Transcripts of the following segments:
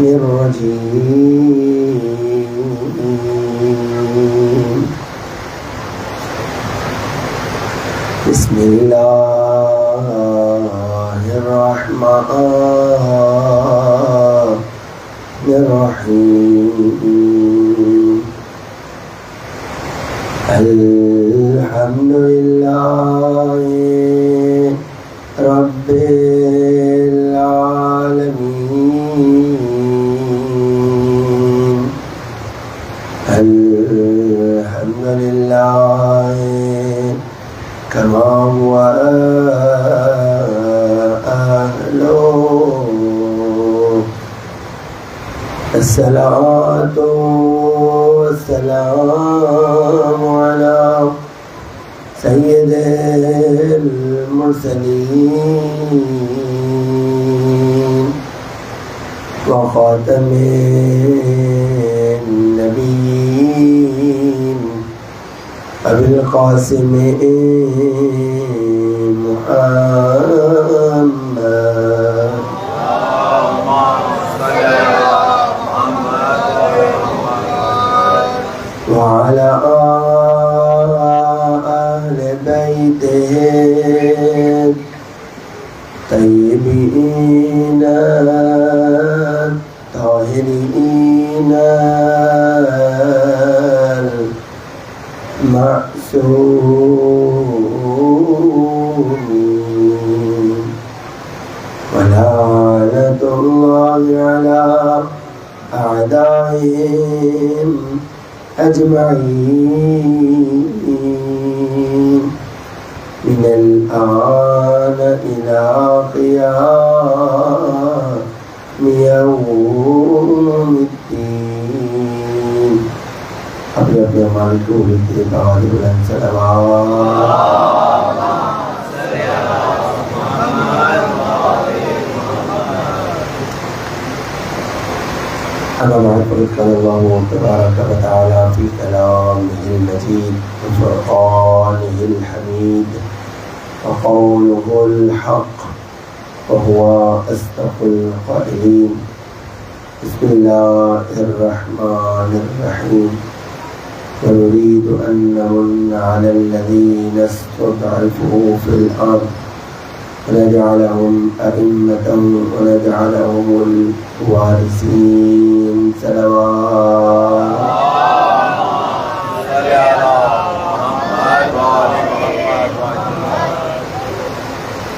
الرجيم بسم الله الرحمن الرحيم الحمد لله رب العالمين الحمد لله كما هو أهله الصلاة والسلام على سيد المرسلين وخاتم النبيين أبي القاسم محمد وعلى أهل بيته الطيبين الطاهرين المعصومين ولعنة الله على أعدائهم أجمعين من الآن إلى قيام يوم الدين. اپنے اپنے اعمال کو لکھتے تعالی بلند صلوات. أما بعد فقد قال الله تبارك وتعالى في كلامه المجيد وفرقانه الحميد وقوله الحق وهو أصدق القائلين. بسم الله الرحمن الرحيم. ونريد أن نمن على الذين استضعفوا في الأرض ونجعلهم أئمة ونجعلهم الوارثين. صلوات.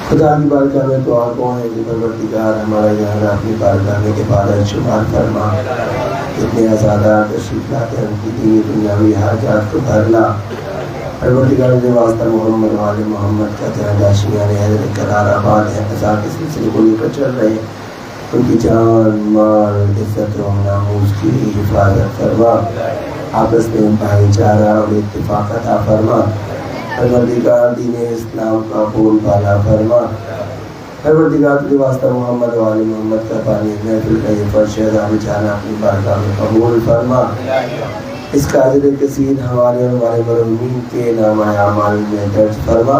خدا کی بارگاہ میں دعا کو ہے کہ پروردگار ہمارا یہاں اپنی بارگاہ میں عبادت شمار فرما. اتنے آزادات تشریف لاتے ہیں ان کی دینی دنیاوی حاجات کو بھرنا. پروردگار کے واسطہ محمد وآل محمد کا تہداشیان حضرت قرار آباد ہے قضا کے سلسلے کو لے کر چل رہے ہیں. ان کی جان مال عزت و ناموس کی حفاظت فرما. آپس میں بھائی چارہ اور اتفاق عطا فرما. پروردگار دین اسلام کا بول بالا فرما. پروردگار کے واسطہ محمد وآل محمد کا پانی محفل کا یہ فرش عظام جانا اپنی بارگاہ میں قبول فرما. اس کا اجر کثیر ہمارے اور ہمارے مرحومین کے نامہ اعمال میں درج فرما.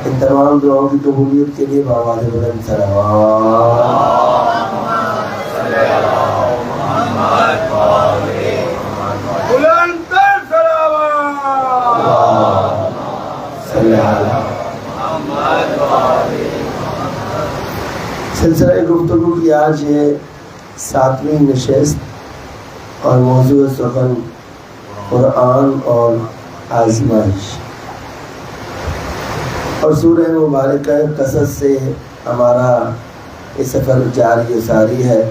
ان تمام دعاؤں کی قبولیت کے لیے بآواز بلند صلوات. سلسلہ گفتگو کی آج ہے 7ویں نشست اور موضوع سخن قرآن اور آزمائش. اور سورہ مبارکہ قصص سے ہمارا یہ سفر جاری و ساری ہے.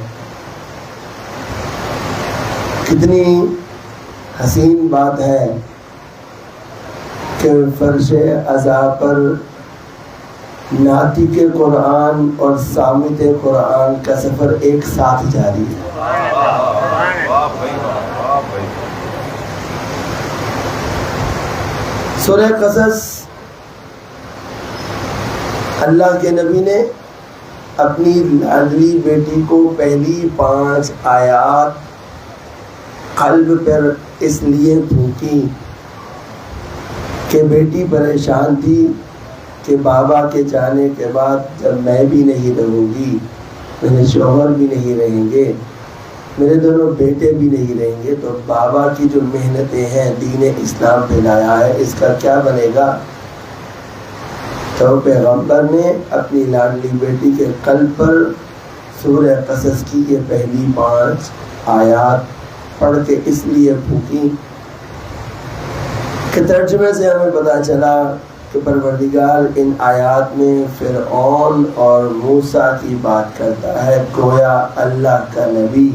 کتنی حسین بات ہے کہ فرش عذاب پر ناطق قرآن اور صامت قرآن کا سفر ایک ساتھ جاری ہے. سورہ قصص اللہ کے نبی نے اپنی لاڈلی بیٹی کو پہلی 5 آیات قلب پر اس لیے پھونکی کہ بیٹی پریشان تھی کہ بابا کے جانے کے بعد جب میں بھی نہیں رہوں گی، میرے شوہر بھی نہیں رہیں گے، میرے دونوں بیٹے بھی نہیں رہیں گے تو بابا کی جو محنتیں ہیں دین اسلام پہ لایا ہے اس کا کیا بنے گا؟ تو پیغمبر نے اپنی لاڈلی بیٹی کے قلب پر سورہ قصص کی یہ پہلی 5 آیات پڑھ کے اس لیے پھونکی کہ ترجمے سے ہمیں پتہ چلا کہ پروردگار ان آیات میں فرعون اور موسیٰ کی بات کرتا ہے، گویا اللہ کا نبی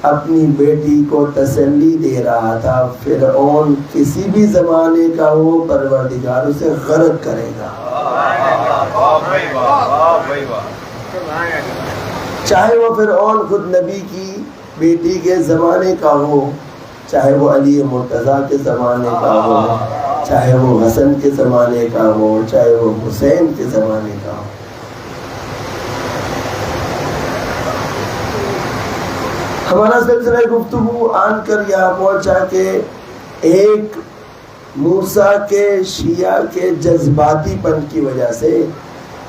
اپنی بیٹی کو تسلی دے رہا تھا فرعون کسی بھی زمانے کا ہو پروردگار اسے غرق کرے گا، چاہے وہ فرعون خود نبی کی بیٹی کے زمانے کا ہو، چاہے وہ علی مرتضیٰ کے زمانے کا ہو، چاہے وہ حسن کے زمانے کا ہو، چاہے وہ حسین کے زمانے کا ہو۔ ہمارا سلسلہ گفتگو آن کر یہاں پہنچا کہ ایک موسیٰ کے شیعہ کے جذباتی پن کی وجہ سے،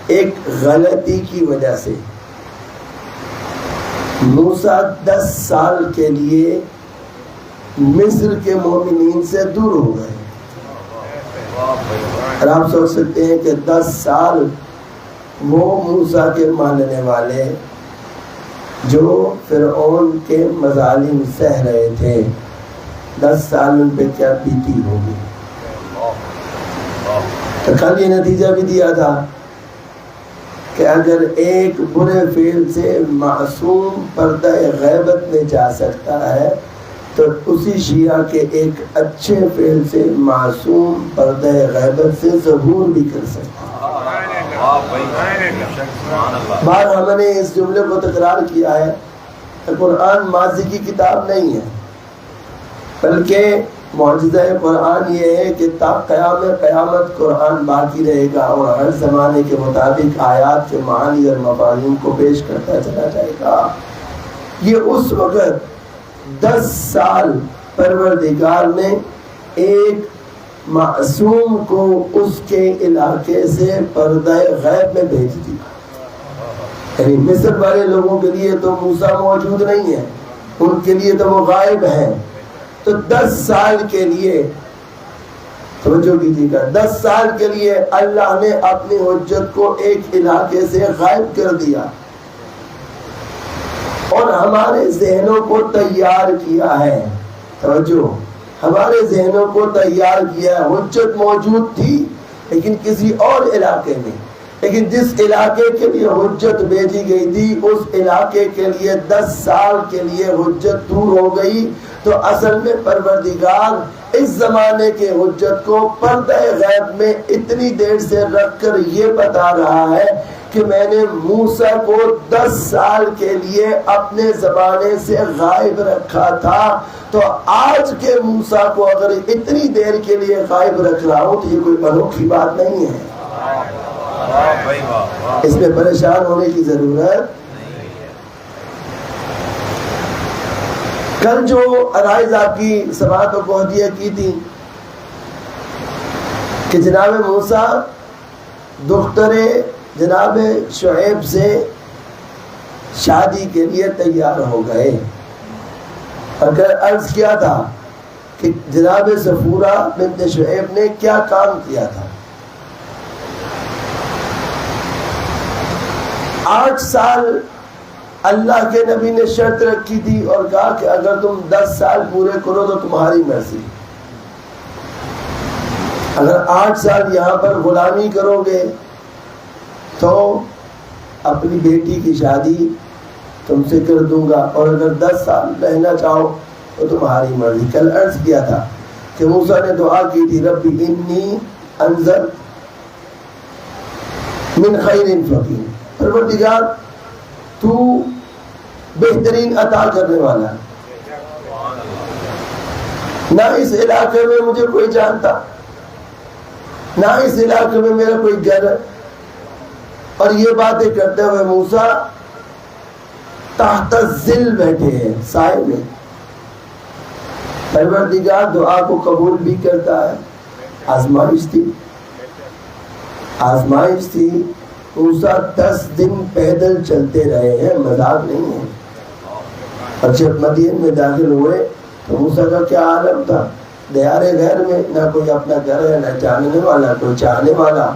ایک غلطی کی وجہ سے موسیٰ 10 سال کے لیے مصر کے مومنین سے دور ہو گئے۔ اور آپ سوچ سکتے ہیں کہ 10 سال وہ موسیٰ کے ماننے والے جو فرعون کے مظالم سہ رہے تھے، 10 سال ان پہ کیا بیتی ہوگی۔ تو کل یہ نتیجہ بھی دیا تھا کہ اگر ایک برے فعل سے معصوم پردہ غیبت میں جا سکتا ہے تو اسی شیعہ کے ایک اچھے فعل سے معصوم پردہ غیبت سے ظہور بھی کر سکتا ہے۔ بار ہم نے اس جملے کو تکرار کیا ہے کہ قرآن ماضی کی کتاب نہیں ہے، بلکہ معجزہ قرآن یہ ہے کہ تا قیامت قرآن باقی رہے گا اور ہر زمانے کے مطابق آیات کے معانی اور مفاہیم کو پیش کرتا چلا جائے گا۔ یہ اس وقت 10 سال پروردگار نے ایک معصوم کو اس کے علاقے سے پردہ غیب میں بھیج دیا، یعنی مصر والے لوگوں کے لیے تو موسیٰ موجود نہیں ہے، ان کے لیے تو وہ غائب ہیں۔ تو 10 سال کے لیے توجہ کیجیے گا، 10 سال کے لیے اللہ نے اپنی حجت کو ایک علاقے سے غائب کر دیا اور ہمارے ذہنوں کو تیار کیا ہے۔ توجہ، ہمارے ذہنوں کو تیار کیا ہے۔ حجت موجود تھی لیکن کسی اور علاقے میں، لیکن جس علاقے کے لیے حجت بھیجی گئی تھی اس علاقے کے لیے 10 سال کے لیے حجت دور ہو گئی۔ تو اصل میں پروردگار اس زمانے کے حجت کو پردہ غیب میں اتنی دیر سے رکھ کر یہ بتا رہا ہے کہ میں نے موسیٰ کو 10 سال کے لیے اپنے زمانے سے غائب رکھا تھا، تو آج کے موسیٰ کو اگر اتنی دیر کے لیے غائب رکھ رہا ہوں تو یہ کوئی انوکھی بات نہیں ہے، اس میں پریشان ہونے کی ضرورت۔ کل جو عرائض آپ کی سماعتوں کو ہدیہ کی تھی کہ جناب موسیٰ دختر جناب شعیب سے شادی کے لیے تیار ہو گئے، اگر عرض کیا تھا کہ جناب صفورہ بنت شعیب نے کیا کام کیا تھا۔ 8 سال اللہ کے نبی نے شرط رکھی تھی اور کہا کہ اگر تم 10 سال پورے کرو تو تمہاری مرضی، اگر 8 سال یہاں پر غلامی کرو گے تو اپنی بیٹی کی شادی تم سے کر دوں گا، اور اگر 10 سال رہنا چاہو تو تمہاری مرضی۔ کل عرض کیا تھا کہ موسیٰ نے دعا کی تھی ربی انی انظر من خیر فقیر، پروردگار تو بہترین عطا کرنے والا ہے، نہ اس علاقے میں مجھے کوئی جانتا، نہ اس علاقے میں میرا کوئی گھر ہے۔ اور یہ باتیں کرتے ہوئے موسیٰ تحت الظل بیٹھے ہیں، سائے میں۔ پروردگار دعا کو قبول بھی کرتا ہے، آزمائش تھی، آزمائش تھی۔ موسیٰ 10 دن پیدل چلتے رہے ہیں، مذاق نہیں ہے۔ اور جب مدین میں داخل ہوئے تو موسیٰ کا کیا عالم تھا، دیار غیر میں، نہ کوئی اپنا گھر ہے، نہ جاننے والا، کوئی چاہنے والا۔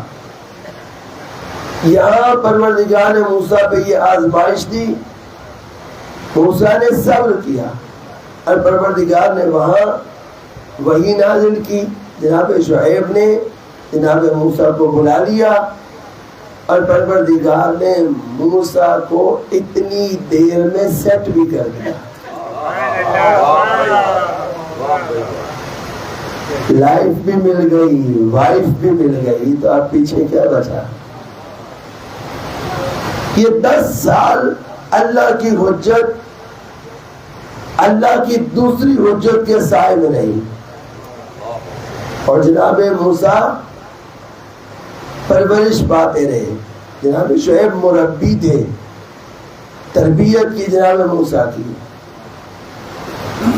یہاں پروردگار نے موسیٰ پہ یہ آزمائش دی، موسیٰ نے صبر کیا، اور پروردگار نے وہاں وحی نازل کی، جناب شعیب نے جناب موسیٰ کو بلا لیا، اور پروردگار نے موسیٰ کو اتنی دیر میں سیٹ بھی کر دیا، لائف بھی مل گئی، وائف بھی مل گئی، تو اب پیچھے کیا بچا؟ یہ 10 سال اللہ کی حجت، اللہ کی دوسری حجت کے سائے میں رہی، اور جناب موسیٰ پرورش پاتے رہے۔ جناب شعیب مربی تھے، تربیت کی جناب موسیٰ کی۔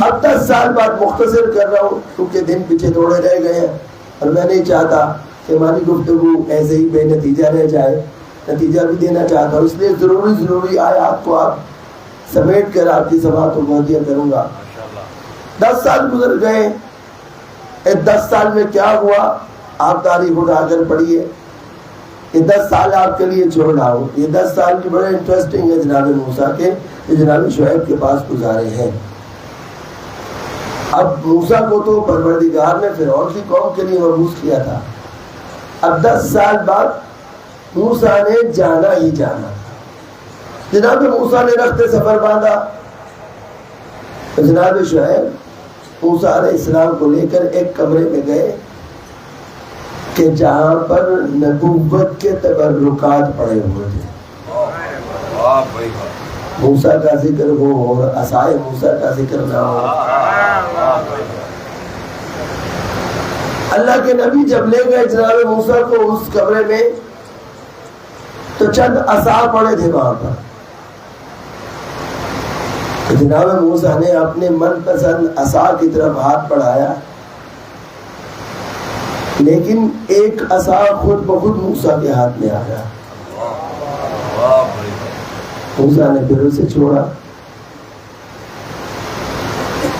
اب 10 سال بعد مختصر کر رہا ہوں کیونکہ دن پیچھے تھوڑے رہ گئے ہیں، اور میں نہیں چاہتا کہ ہماری گفتگو ایسے ہی بے نتیجہ رہ جائے، نتیجہ بھی دینا چاہتا ہوں، اس لیے ضروری آیات کو آپ سمیٹ کر آپ کی سماعت کو مہدیہ کروں گا۔ 10 سال گزر گئے، 10 سال میں کیا ہوا آپ تاریخ اٹھا کر پڑھیے۔ یہ 10 سال آپ کے لیے چھوڑ رہا ہوں، یہ 10 سال کی بڑے انٹرسٹنگ ہے جناب موسیٰ کے، جو جناب شعیب کے پاس گزارے ہیں۔ اب موسیٰ کو تو پروردگار نے فرعون کی قوم کے لیے مبعوث کیا تھا، اب 10 سال بعد موسیٰ نے جانا ہی جانا۔ جناب موسیٰ نے رخت سفر باندھا، جناب شعیب موسیٰ علیہ السلام کو لے کر ایک کمرے میں گئے کہ جہاں پر نبوت کے تبرکات پڑے ہوئے تھے۔ موسیٰ کا ذکر ہو اور عصائے موسیٰ کا ذکر نہ ہو۔ اللہ کے نبی جب لے گئے جناب موسیٰ کو اس کمرے میں تو چند عصا پڑے تھے وہاں پر۔ جناب موسیٰ نے اپنے من پسند عصا کی طرف ہاتھ بڑھایا، لیکن ایک عصا خود بخود موسیٰ کے ہاتھ میں آ گیا۔ موسیٰ نے پھر اسے چھوڑا،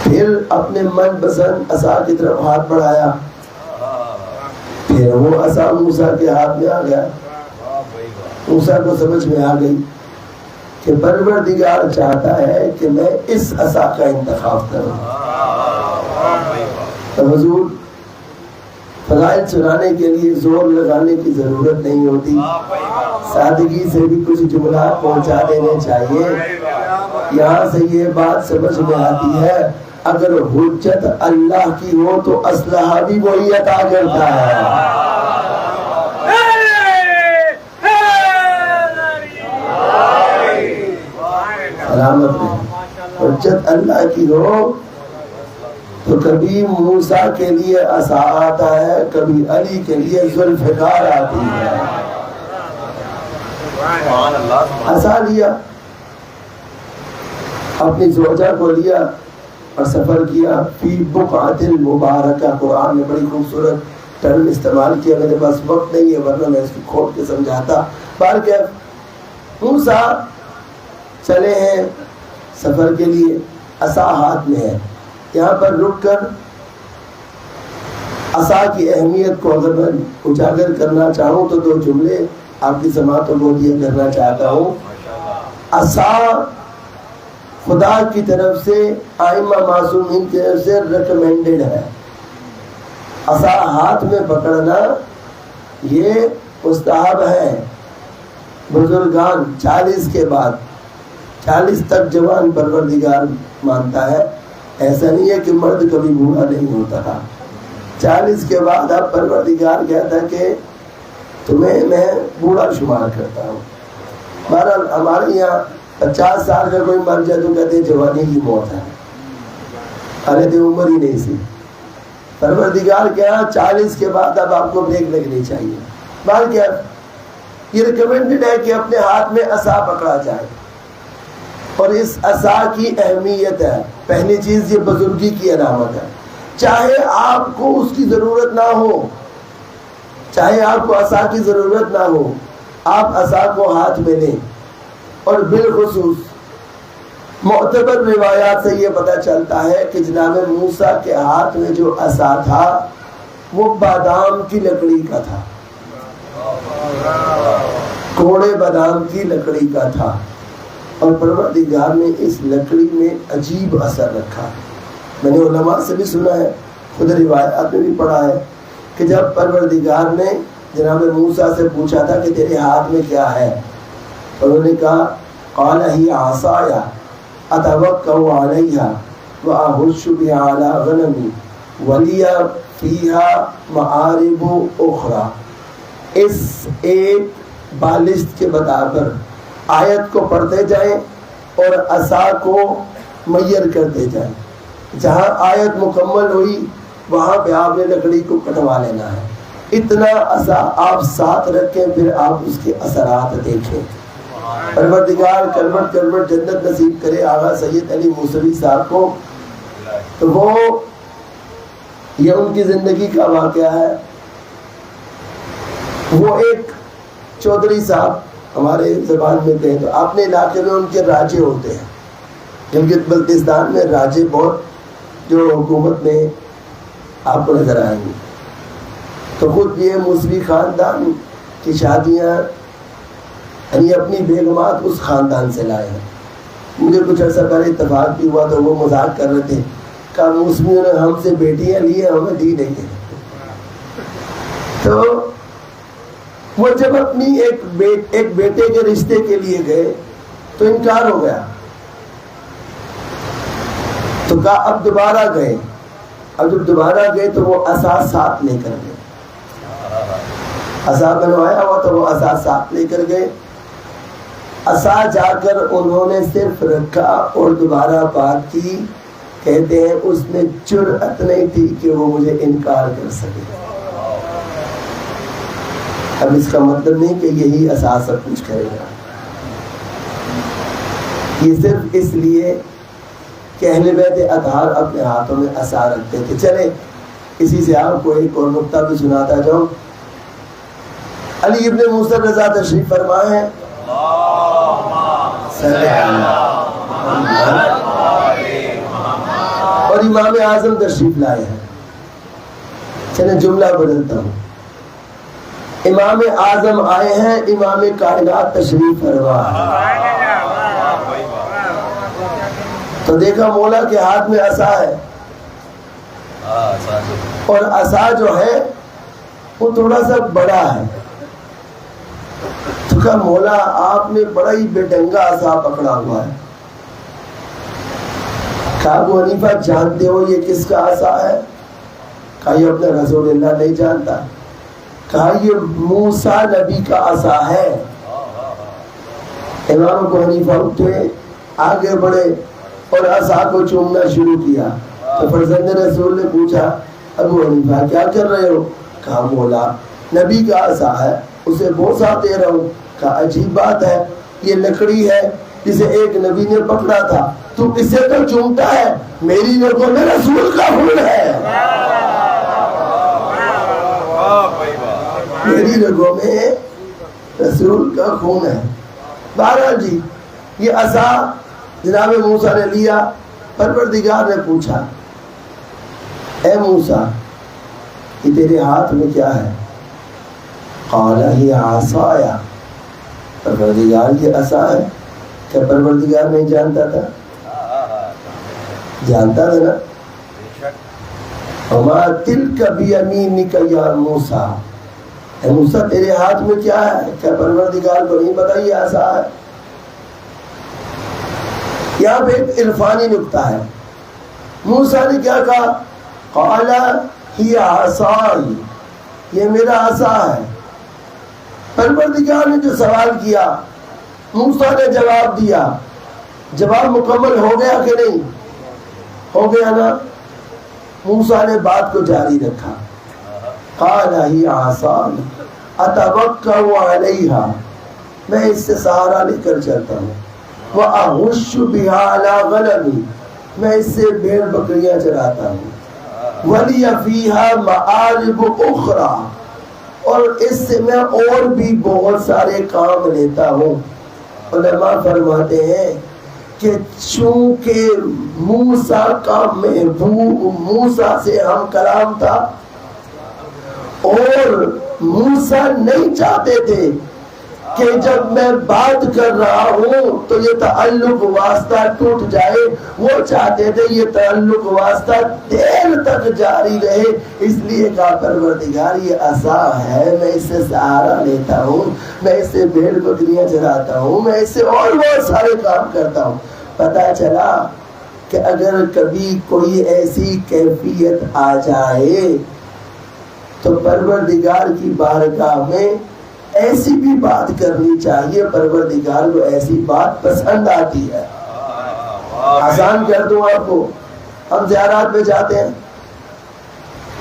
پھر اپنے من پسند عصا کی طرف ہاتھ بڑھایا، پھر وہ عصا موسیٰ کے ہاتھ میں آ گیا۔ موسیٰ کو سمجھ میں آ گئی کہ پروردگار چاہتا ہے کہ میں اس عصا کا انتخاب کروں۔ تو حضور فضائل سنانے کے لیے زور لگانے کی ضرورت نہیں ہوتی، سادگی سے بھی کچھ جملات پہنچا دینے چاہیے۔ یہاں سے یہ بات سمجھ میں آتی ہے، اگر حجت اللہ کی ہو تو اسلحہ بھی وہی عطا کرتا ہے۔ سلامت ہے، حجت اللہ کی ہو تو کبھی موسیٰ کے لیے عصا آتا ہے، کبھی علی کے لیے ذوالفقار آتی ہے۔ عصا لیا، اپنی زوجہ کو لیا اور سفر کیا فی بقعۃ المبارکہ۔ قرآن میں بڑی خوبصورت ٹرم استعمال کیا، میرے پاس وقت نہیں ہے ورنہ میں اس کو کھول کے سمجھاتا۔ بہرکیف موسیٰ چلے ہیں سفر کے لیے، عصا ہاتھ میں ہے۔ یہاں پر رک کر عصا کی اہمیت کو اگر میں اجاگر کرنا چاہوں تو 2 جملے آپ کی سماعت کو دیا کرنا چاہتا ہوں۔ عصا خدا کی طرف سے، ائمہ معصومین کی طرف سے ریکمینڈڈ ہے۔ عصا ہاتھ میں پکڑنا یہ مستحب ہے۔ بزرگان 40 کے بعد، 40 تک جوان پروردگار مانتا ہے، ایسا نہیں ہے کہ مرد کبھی بوڑھا نہیں ہوتا۔ 40 کے بعد اب پروردگار کہتا ہے کہ تمہیں میں بوڑھا شمار کرتا ہوں۔ بہرحال ہمارے یہاں 50 سال کا کوئی مر جائے تو کہتے ہیں جوانی کی موت ہے، ارے تو عمر ہی نہیں سی۔ پروردگار کہا 40 کے بعد اب آپ کو بریک لگنی چاہیے۔ بہرحال کیا یہ ریکمینڈڈ ہے کہ اپنے ہاتھ میں عصا پکڑا جائے، اور اس عصا کی اہمیت ہے۔ پہلی چیز یہ بزرگی کی علامت ہے، چاہے آپ کو اس کی ضرورت نہ ہو، چاہے آپ کو عصا کی ضرورت نہ ہو، آپ عصا کو ہاتھ میں لیں، اور بالخصوص معتبر روایات سے یہ پتہ چلتا ہے کہ جناب موسیٰ کے ہاتھ میں جو عصا تھا وہ بادام کی لکڑی کا تھا، کوڑے بادام کی لکڑی کا تھا، اور پروردگار نے اس لکڑی میں عجیب اثر رکھا۔ میں نے علماء سے بھی سنا ہے، خود روایات میں بھی پڑھا ہے کہ جب پروردگار نے جناب موسیٰ سے پوچھا تھا کہ تیرے ہاتھ میں کیا ہے، انہوں نے کہا قال ہی عصای اتوکأ علیہا واہش بہا علی غنمی ولی فیہا معارب اخری۔ اس ایک بالشت کے برابر آیت کو پڑھتے جائیں اور عصا کو میّر کرتے جائیں، جہاں آیت مکمل ہوئی وہاں پہ آپ نے لکڑی کو کٹوا لینا ہے۔ اتنا عصا آپ ساتھ رکھیں، پھر آپ اس کے اثرات دیکھیں۔ پروردگار کلمت کلمت جنت نصیب کرے آغا سید علی موسوی صاحب کو۔ تو وہ یہ ان کی زندگی کا واقعہ ہے۔ وہ ایک چودھری صاحب، ہمارے زبان میں کہیں تو اپنے علاقے میں ان کے راجے ہوتے ہیں، گلگت بلتستان میں راجے بہت جو حکومت میں آپ کو نظر آئیں گے۔ تو خود یہ موسوی خاندان کی شادیاں یعنی اپنی بیگمات اس خاندان سے لائے ہیں۔ مجھے کچھ عرصہ پہلے اتفاق بھی ہوا تو وہ مذاق کر رہے تھے، کہا موسمیوں نے ہم سے بیٹیاں لی ہیں، ہمیں دی نہیں ہے۔ تو وہ جب اپنی ایک بیٹے کے رشتے کے لیے گئے تو انکار ہو گیا، تو کہا اب دوبارہ گئے۔ اب جب دوبارہ گئے تو وہ عصا ساتھ لے کر گئے، عصا بنوایا ہوا تو وہ عصا ساتھ لے کر گئے۔ عصا جا کر انہوں نے صرف رکھا اور دوبارہ بات کی، کہتے ہیں اس میں جرأت نہیں تھی کہ وہ مجھے انکار کر سکے۔ اب اس کا مطلب نہیں کہ یہی عصا سب کچھ کرے گا، یہ صرف اس لیے کہ اہل بیت اطہار اپنے ہاتھوں میں عصا رکھتے تھے۔ چلے اسی سے آپ کو ایک اور نقطہ بھی سناتا جاؤں۔ علی ابن موسیٰ رضا تشریف فرمائے ہیں، اور امام اعظم تشریف لائے ہیں۔ چلے جملہ بدلتا ہوں، امام اعظم آئے ہیں، امام کائنات تشریف فرما ہے۔ تو دیکھا مولا کے ہاتھ میں عصا ہے، اور عصا جو ہے وہ تھوڑا سا بڑا ہے۔ تو کہا مولا آپ نے بڑا ہی بے ڈنگا عصا پکڑا ہوا ہے۔ کہا ابو حنیفہ جانتے ہو یہ کس کا عصا ہے؟ کہا یہ اپنے رسول اللہ نہیں جانتا۔ کہا یہ موسیٰ نبی کا عصا ہے۔ امام ابو حنیفہ اٹھے، آگے بڑھے اور عصا کو چومنا شروع کیا۔ تو فرزند رسول نے پوچھا ابو حنیفہ کیا کر رہے ہو؟ کہا مولا نبی کا عصا ہے، اسے بوسہ دے رہا ہوں۔ کہا عجیب بات ہے، یہ لکڑی ہے جسے ایک نبی نے پکڑا تھا، تو اسے تو چومتا ہے، میری رگوں میں رسول کا خون ہے، میری رگوں میں رسول کا خون ہے۔ بہرحال جی یہ عصا جناب موسیٰ نے لیا۔ پروردگار نے پوچھا اے موسیٰ یہ تیرے ہاتھ میں کیا ہے؟ قال ہی عصای، پروردگار یہ عصا ہے۔ کیا پروردگار نہیں جانتا تھا؟ جانتا تھا نا۔ وما تلک بیمینک یا موسیٰ، اے موسیٰ تیرے ہاتھ میں کیا ہے؟ کیا پروردگار کو نہیں پتا یہ عصا ہے؟ یہاں پہ ایک عرفانی نکتہ ہے۔ موسیٰ نے کیا کہا؟ قال ہی عصای، یہ میرا عصا ہے۔ پروردگار نے جو سوال کیا موسیٰ نے جواب دیا، جواب مکمل ہو گیا کہ نہیں؟ ہو گیا نا۔ موسیٰ نے بات کو جاری رکھا، قال ہی عصای اتوکأ علیہا، میں اس سے سہارا لے کر چلتا ہوں، وأهش بها على غنمی، میں اس سے بھیڑ بکریاں چراتا ہوں، ولی فیہا معارب اخری، اور اس سے میں اور بھی بہت سارے کام لیتا ہوں۔ علماء فرماتے ہیں کہ چونکہ موسیٰ کا محبوب موسیٰ سے ہم کلام تھا اور موسیٰ نہیں چاہتے تھے کہ جب میں بات کر رہا ہوں تو یہ تعلق واسطہ ٹوٹ جائے، وہ چاہتے تھے یہ تعلق واسطہ دیر تک جاری رہے، اس لیے کہا پروردگار یہ عصا ہے، میں اس سے سہارا لیتا ہوں، میں اس سے بھیڑ بکریاں چراتا ہوں، میں اس سے اور بہت سارے کام کرتا ہوں۔ پتہ چلا کہ اگر کبھی کوئی ایسی کیفیت آ جائے تو پروردگار کی بارگاہ میں ایسی بھی بات کرنی چاہیے، پروردگار کو ایسی بات پسند آتی ہے۔ آسان کر دوں آپ کو، ہم زیارات میں جاتے ہیں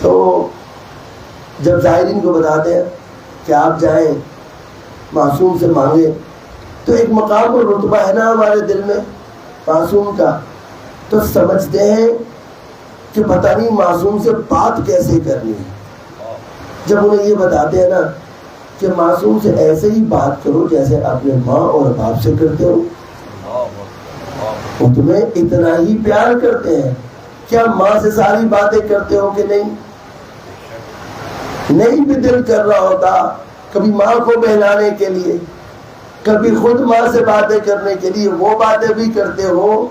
تو جب زائرین کو بتاتے ہیں کہ آپ جائیں معصوم سے مانگیں، تو ایک مقام اور رتبہ ہے نا ہمارے دل میں معصوم کا، تو سمجھتے ہیں کہ پتہ نہیں معصوم سے بات کیسے کرنی ہے۔ جب انہیں یہ بتاتے ہیں نا کہ معصوم سے ایسے ہی بات کرو جیسے اپنے ماں اور باپ سے کرتے ہو، وہ تمہیں اتنا ہی پیار کرتے ہیں، کیا ماں سے ساری باتیں کرتے ہو کہ نہیں بھی دل کر رہا ہوتا کبھی ماں کو بہلانے کے لیے، کبھی خود ماں سے باتیں کرنے کے لیے، وہ باتیں بھی کرتے ہو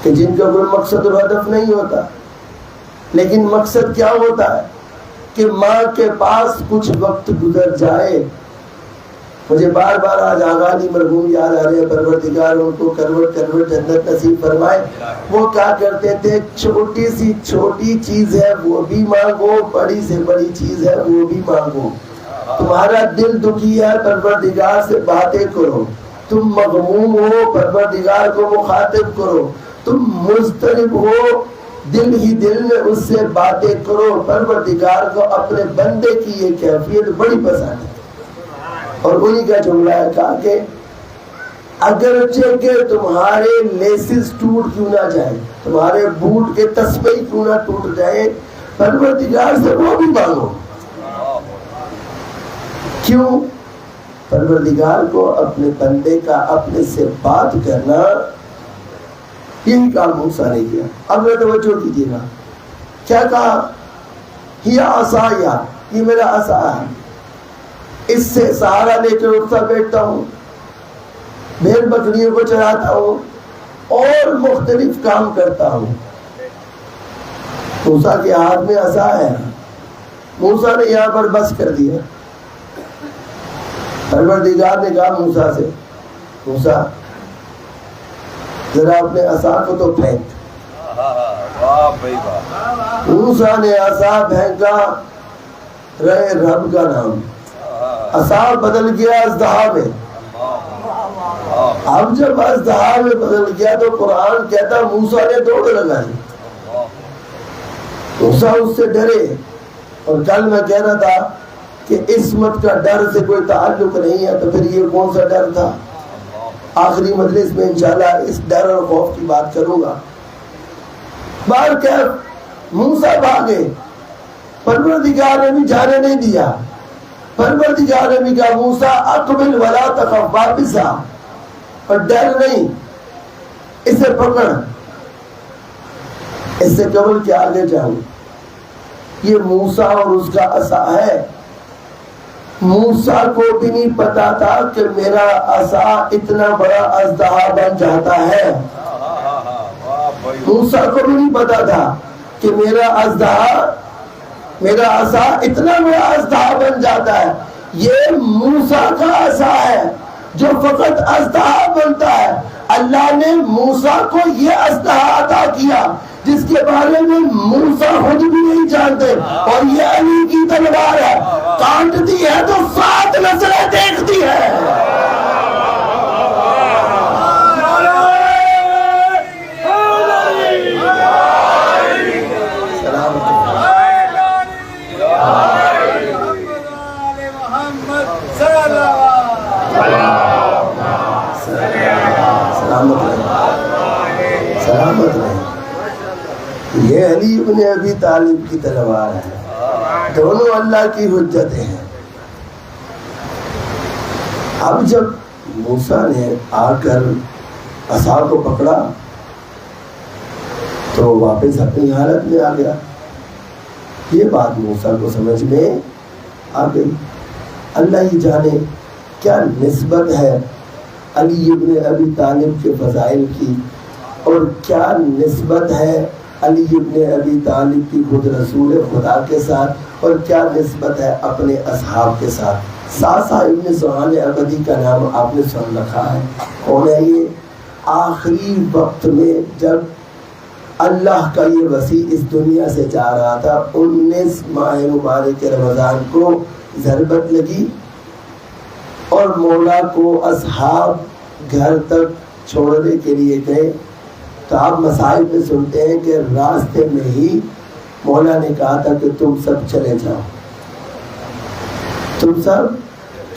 کہ جن کا کوئی مقصد اور ہدف نہیں ہوتا، لیکن مقصد کیا ہوتا ہے کہ ماں کے پاس کچھ وقت گزر جائے۔ مجھے بار بار آج آغا علی مرحوم یاد آ رہے ہیں، پروردگار ان کو کروٹ کروٹ جنت نصیب فرمائے۔ وہ کیا کرتے تھے، چھوٹی سی چھوٹی چیز ہے وہ بھی مانگو، بڑی سے بڑی چیز ہے وہ بھی مانگو۔ تمہارا دل دکھی ہے پروردگار سے باتیں کرو، تم مغموم ہو پروردگار کو مخاطب کرو، تم مضطرب ہو دل ہی دل میں اس سے باتیں کرو۔ پروردگار کو اپنے بندے کی یہ کیفیت بڑی پسند ہے، اور انہی کا جملہ ہے کہا کہ اگرچہ کہ تمہارے لیسز ٹوٹ کیوں نہ جائیں، تمہارے بوٹ کے تسبیح کیوں نہ ٹوٹ جائیں، پروردگار سے وہ بھی مانگو۔ کیوں؟ پروردگار کو اپنے بندے کا اپنے سے بات کرنا، یہی کام موسیٰ نے کیا۔ اب توجہ کیجیے گا، کیا کہا، یا عصایا، یہ میرا عصا ہے، اس سے سہارا لے کر اٹھتا بیٹھتا ہوں، بھیڑ بکریوں کو چراتا ہوں اور مختلف کام کرتا ہوں۔ موسیٰ کے ہاتھ میں عصا ہے، موسیٰ نے یہاں پر بس کر دیا۔ پروردگار نے کہا موسیٰ سے، موسیٰ ذرا اپنے عصا کو تو پھینک۔ موسیٰ نے عصا پھینکا، رہے رب کا نام، عصا بدل گیا اژدہا میں۔ اب جب اژدہا میں بدل گیا تو قرآن کہتا موسیٰ نے دوڑ لگائی۔ موسیٰ اس سے ڈرے، اور کل میں کہہ رہا تھا کہ عصمت کا ڈر سے کوئی تعلق نہیں ہے، تو پھر یہ کون سا ڈر تھا؟ آخری مجلس میں انشاءاللہ اس ڈر اور خوف کی بات کروں گا۔ بہرکیف موسیٰ بھاگے، پروردگار نے بھی جانے نہیں دیا۔ پروردگار نے بھی کہا موسیٰ اقبل ولا تخف، واپس آ اور ڈر نہیں، اسے پکڑ، اس سے قبل کے آگے جاؤ۔ یہ موسیٰ اور اس کا عصا ہے۔ موسیٰ کو بھی نہیں پتا تھا کہ میرا عصا اتنا بڑا اژدہا بن جاتا ہے۔ موسیٰ کو بھی نہیں پتا تھا کہ میرا عصا اتنا بڑا اژدہا بن جاتا ہے۔ یہ موسیٰ کا عصا ہے جو فقط اژدہا بنتا ہے۔ اللہ نے موسیٰ کو یہ اژدہا عطا کیا جس کے بارے میں موسیٰ خود بھی نہیں جانتے، اور یہ علی کی تلوار ہے، کاٹتی ہے تو 7 نسلیں دیکھتی ہے۔ سلامت رہے۔ یہ علی ابن ابی طالب کی تلوار ہے، دونوں اللہ کی حجتیں ہیں۔ اب جب موسیٰ نے آ کر عصا کو پکڑا تو واپس اپنی حالت میں آ گیا. یہ بات موسیٰ کو سمجھ میں آ گئی. اللہ ہی جانے کیا نسبت ہے علی ابن ابی طالب کے فضائل کی، اور کیا نسبت ہے علی ابن ابی طالب کی خود رسول خدا کے ساتھ، اور کیا نسبت ہے اپنے اصحاب کے ساتھ. ساسا ابن سبحان عبدی کا نام آپ نے سن رکھا ہے. کون ہے یہ؟ آخری وقت میں جب اللہ کا یہ وسیع اس دنیا سے جا رہا تھا، 19 ماہ مبارک رمضان کو ضربت لگی اور مولا کو اصحاب گھر تک چھوڑنے کے لیے گئے. تو آپ مسائل میں سنتے ہیں کہ راستے میں ہی مولا نے کہا تھا کہ تم سب چلے جاؤ، تم سب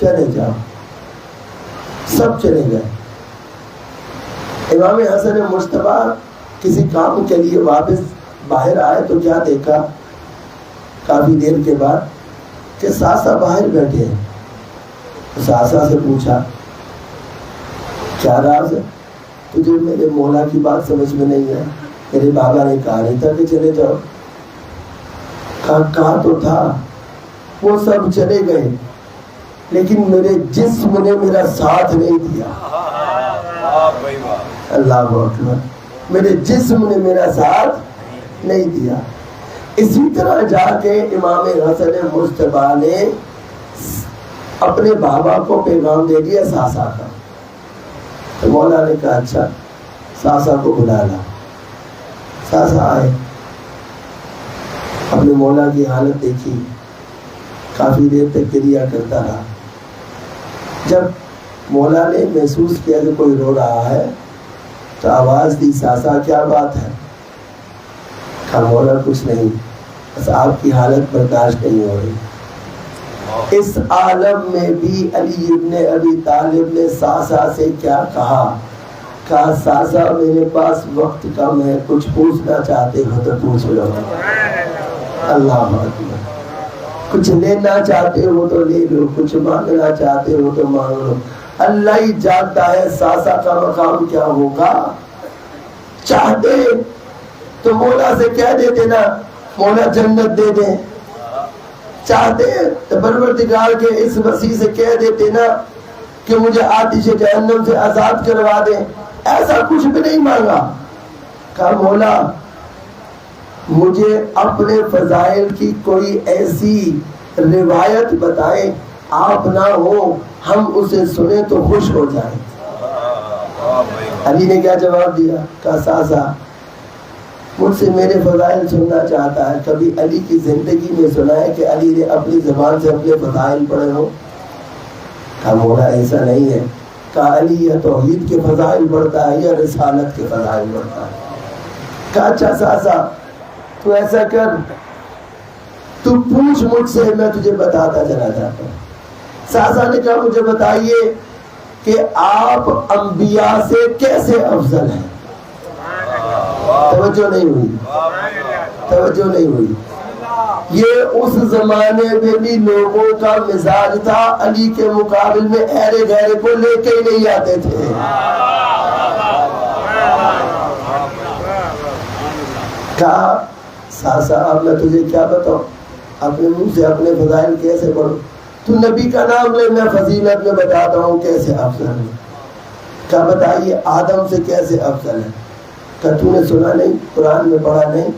چلے جاؤ. سب چلے گئے. امام حسن مجتبیٰ کسی کام کے لیے واپس باہر آئے تو کیا دیکھا کافی دیر کے بعد کہ ساسا باہر بیٹھے ہیں. ساسا سے پوچھا کیا راز ہے؟ تجھے میرے مولا کی بات سمجھ میں نہیں ہے؟ میرے بابا نے کہا نہیں تھا کہ چلے جاؤ. کہا تو تھا. وہ سب چلے گئے لیکن میرے جسم نے میرا ساتھ نہیں دیا. اللہ اکبر. میرے جسم نے میرا ساتھ نہیں دیا. اسی طرح جا کے امام حسن مجتبیٰ نے اپنے بابا کو پیغام دے دیا ساسا کا. تو مولا نے کہا اچھا ساسا کو بلا لا. ساسا آئے، اپنے مولا کی حالت دیکھی، کافی دیر تک کریا کرتا رہا. جب مولا نے محسوس کیا کہ کوئی رو رہا ہے تو آواز دی ساسا کیا بات ہے؟ کہا مولا کچھ نہیں، بس آپ کی حالت برداشت نہیں ہو رہی. اس عالم میں بھی علی ابن ابی طالب نے ساسا سے کیا کہا؟ کہا ساسا میرے پاس وقت کم ہے، کچھ پوچھنا چاہتے ہو تو پوچھ لو. اللہ اکبر. کچھ لینا چاہتے ہو تو لے لو، کچھ مانگنا چاہتے ہو تو مانگ لو. اللہ ہی جانتا ہے ساسا کا مقام کیا ہوگا. چاہتے تو مولا سے کہہ دیتے نا مولا جنت دے دیں. چاہتے تو پروردگار کے اس وسیع سے کہہ دیتے نا کہ مجھے آتش جہنم سے آزاد کروا دیں. ایسا کچھ بھی نہیں مانگا. کہا مولا مجھے اپنے فضائل کی کوئی ایسی روایت بتائیں، آپ نہ ہو ہم اسے سنیں تو خوش ہو جائیں. علی نے کیا جواب دیا؟ کہا ساسا مجھ سے میرے فضائل سننا چاہتا ہے. کبھی علی کی زندگی میں سنا ہے کہ علی نے اپنی زبان سے اپنے فضائل پڑھے ہو؟ کہا مولا ایسا نہیں ہے. کہا علی یا توحید کے فضائل پڑھتا ہے یا رسالت کے فضائل پڑھتا ہے؟ کہا اچھا ساسا تو ایسا کر، تو پوچھ مجھ سے، میں تجھے بتاتا چلا جاتا ہوں. ساسا نے کہا مجھے بتائیے کہ آپ انبیاء سے کیسے افضل ہیں. توجہ نہیں ہوئی، توجہ نہیں ہوئی. یہ اس زمانے میں بھی لوگوں کا مزاج تھا، علی کے مقابل میں ایرے گہرے کو لے کے ہی نہیں آتے تھے. کہا ساسا اب میں تجھے کیا بتاؤں، اپنے منہ سے اپنے فضائل کیسے پڑھوں؟ تو نبی کا نام لے، میں فضیلت میں بتاتا ہوں کیسے افضل ہے. کہا بتائیے آدم سے کیسے افضل ہے؟ کہ تو نے سنا نہیں، قرآن میں پڑھا نہیں؟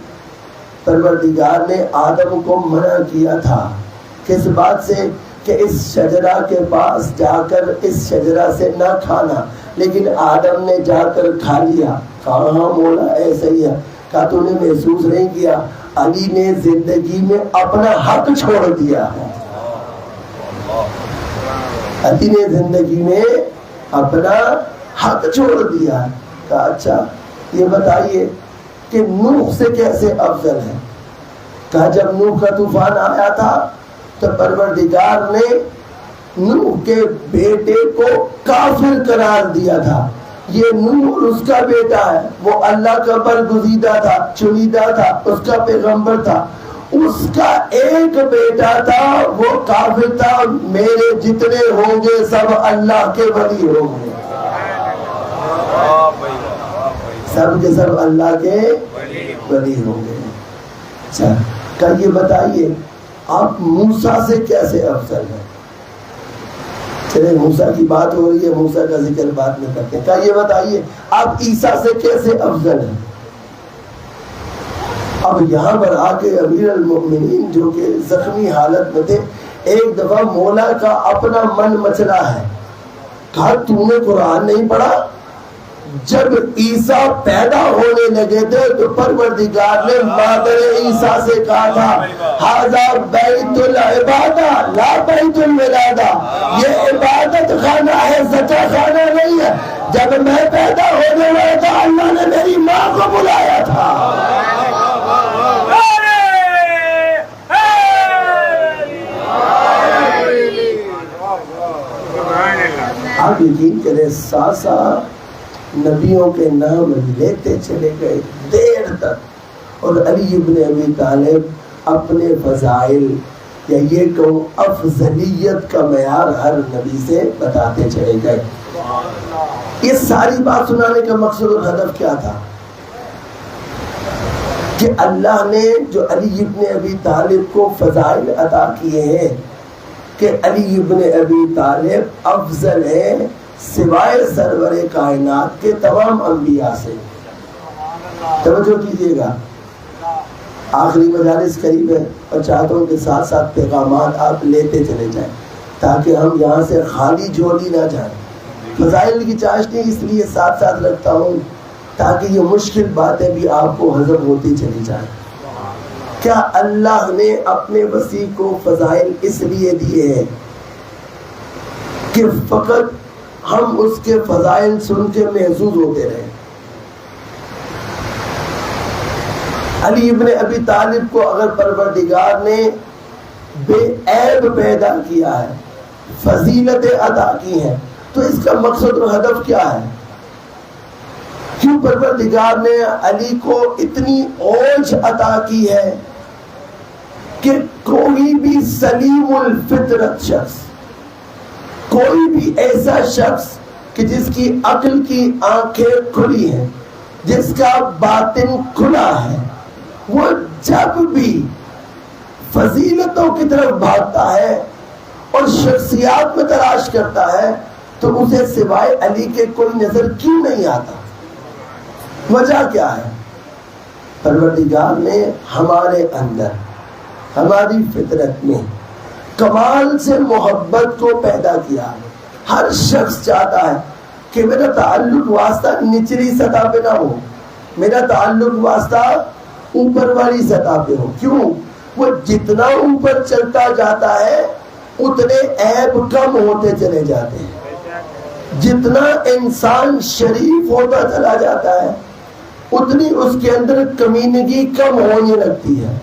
پروردگار نے آدم کو منع کیا تھا کس بات سے؟ کہ اس شجرہ کے پاس جا کر اس شجرہ سے نہ کھانا، لیکن آدم نے جا کر کھا لیا. کہا ہاں مولا ایسا ہی ہے. کہا تو نے محسوس نہیں کیا علی نے زندگی میں اپنا حق چھوڑ دیا ہے. علی نے زندگی میں اپنا حق چھوڑ دیا. کہا اچھا یہ بتائیے کہ نوح سے کیسے افضل ہے؟ کہا جب نوح کا طوفان آیا تھا تو پروردگار نے نوح کے بیٹے کو کافر قرار دیا تھا. یہ نوح اس کا بیٹا ہے، وہ اللہ کا برگزیدہ تھا، چنیدہ تھا، اس کا پیغمبر تھا. اس کا ایک بیٹا تھا وہ کافر تھا. میرے جتنے ہوں گے سب اللہ کے ولی ہوں گے. سب کے سب اللہ کے ولی ہوں گے. اچھا کہ یہ بتائیے آپ موسیٰ سے کیسے افضل ہیں؟ چلے موسیٰ کی بات ہو رہی ہے، موسیٰ کا ذکر بعد میں کرتے ہیں. کہ یہ بتائیے آپ عیسیٰ سے کیسے افضل ہیں؟ اب یہاں پر آ کے امیر المؤمنین جو کہ زخمی حالت میں تھے، ایک دفعہ مولا کا اپنا من مچلا ہے. کہا تو نے قرآن نہیں پڑھا؟ جب عیسیٰ پیدا ہونے لگے تھے تو پروردگار نے مادر عیسیٰ سے کہا تھا ھذا بیت العبادہ لا بیت الولادہ، یہ عبادت خانہ ہے، زچہ خانہ نہیں ہے. جب میں پیدا ہونے والا تھا اللہ نے میری ماں کو بلایا تھا. آپ یقین کریں ساسا نبیوں کے نام لیتے چلے گئے دیر تک، اور علی ابن ابی طالب اپنے فضائل یا یہ کہوں افضلیت کا معیار ہر نبی سے بتاتے چلے گئے. یہ ساری بات سنانے کا مقصد اور ہدف کیا تھا؟ کہ اللہ نے جو علی ابن ابی طالب کو فضائل عطا کیے ہیں کہ علی ابن ابی طالب افضل ہے سوائے سرور کائنات کے تمام انبیاء سے. توجہ کیجئے گا، آخری مجالس قریب ہے اور چاہتا ہوں کہ ساتھ ساتھ پیغامات آپ لیتے چلے جائیں تاکہ ہم یہاں سے خالی جھولی نہ جائیں. فضائل کی چاشنی اس لیے ساتھ ساتھ رکھتا ہوں تاکہ یہ مشکل باتیں بھی آپ کو ہضم ہوتی چلی جائیں. کیا اللہ نے اپنے وسیع کو فضائل اس لیے دیے ہیں کہ فقط ہم اس کے فضائل سن کے محظوظ ہوتے رہے؟ علی ابن ابی طالب کو اگر پروردگار نے بے عیب پیدا کیا ہے، فضیلتیں عطا کی ہیں، تو اس کا مقصد اور ہدف کیا ہے؟ کیوں پروردگار نے علی کو اتنی اوجھ عطا کی ہے کہ کوئی بھی سلیم الفطرت شخص، کوئی بھی ایسا شخص کہ جس کی عقل کی آنکھیں کھلی ہیں، جس کا باطن کھلا ہے، وہ جب بھی فضیلتوں کی طرف بھاگتا ہے اور شخصیات میں تلاش کرتا ہے تو اسے سوائے علی کے کوئی نظر کیوں نہیں آتا؟ وجہ کیا ہے؟ پروردگار نے ہمارے اندر، ہماری فطرت میں کمال سے محبت کو پیدا کیا. ہر شخص چاہتا ہے کہ میرا تعلق واسطہ نچلی سطح پہ نہ ہو، میرا تعلق واسطہ اوپر والی سطح پہ ہو. کیوں؟ وہ جتنا اوپر چلتا جاتا ہے اتنے عیب کم ہوتے چلے جاتے ہیں. جتنا انسان شریف ہوتا چلا جاتا ہے اتنی اس کے اندر کمینگی کم ہونے لگتی ہے.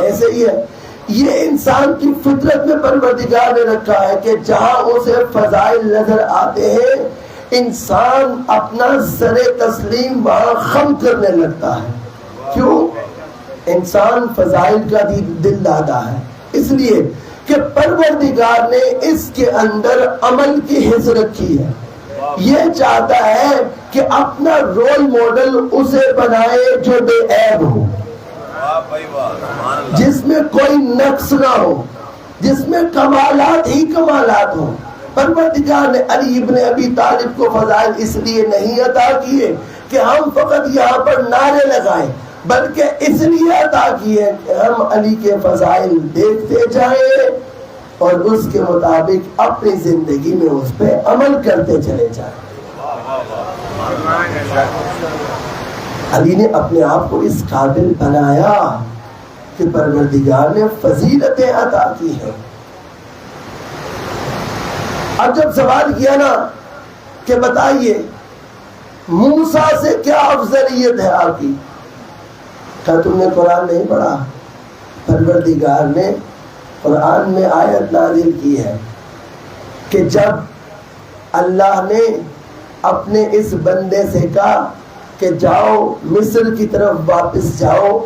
ایسے ہی ہے، یہ انسان کی فطرت میں پروردگار نے رکھا ہے کہ جہاں اسے فضائل نظر آتے ہیں انسان اپنا سر تسلیم وہاں خم کرنے لگتا ہے. کیوں؟ انسان فضائل کا دل دادا ہے، اس لیے کہ پروردگار نے اس کے اندر عمل کی حص رکھی ہے. یہ چاہتا ہے کہ اپنا رول ماڈل اسے بنائے جو بے عیب ہو، جس میں کوئی نقص نہ ہو، جس میں کمالات ہی کمالات ہوں. پروردگار نے علی ابن ابی طالب کو فضائل اس لیے نہیں عطا کیے کہ ہم فقط یہاں پر نعرے لگائیں، بلکہ اس لیے عطا کیے کہ ہم علی کے فضائل دیکھتے جائیں اور اس کے مطابق اپنی زندگی میں اس پہ عمل کرتے چلے جائیں. علی نے اپنے آپ کو اس قابل بنایا کہ پروردگار نے فضیلتیں عطا کی ہیں. اب جب سوال کیا نا کہ بتائیے موسیٰ سے کیا افضلیت ہے آپ کی، کیا تم نے قرآن نہیں پڑھا؟ پروردگار نے قرآن میں آیت نازل کی ہے کہ جب اللہ نے اپنے اس بندے سے کہا کہ جاؤ مصر کی طرف واپس جاؤ،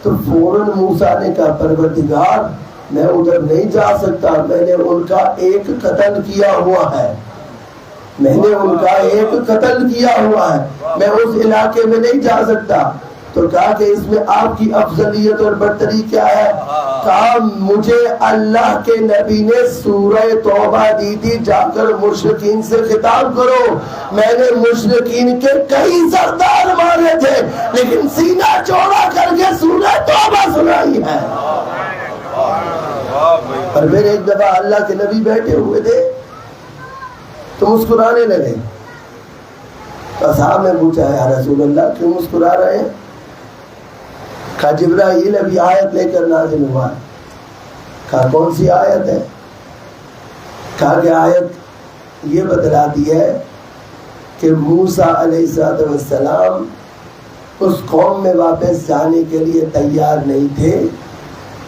تو فوراً موسیٰ نے کہا پروردگار میں ادھر نہیں جا سکتا، میں نے ان کا ایک قتل کیا ہوا ہے. میں نے ان کا ایک قتل کیا ہوا ہے، میں اس علاقے میں نہیں جا سکتا۔ تو کہا کہ اس میں آپ کی افضلیت اور برتری کیا ہے؟ کہا مجھے اللہ کے نبی نے سورہ توبہ دی تھی، جا کر مشرکین سے خطاب کرو۔ میں نے مشرکین کے کئی سردار مارے تھے، لیکن سینہ چوڑا کر کے سورہ توبہ سنائی ہے۔ اور پھر ایک دفعہ اللہ کے نبی بیٹھے ہوئے تھے تو مسکرانے لگے۔ تو صاحب نے پوچھا یا رسول اللہ کیوں مسکرا رہے ہیں؟ کہا جبرائیل ابھی آیت لے کر نازل ہوا ہے۔ کہا کون سی آیت ہے؟ کہا کہ آیت یہ بتلاتی ہے کہ موسیٰ علیہ السلام اس قوم میں واپس جانے کے لیے تیار نہیں تھے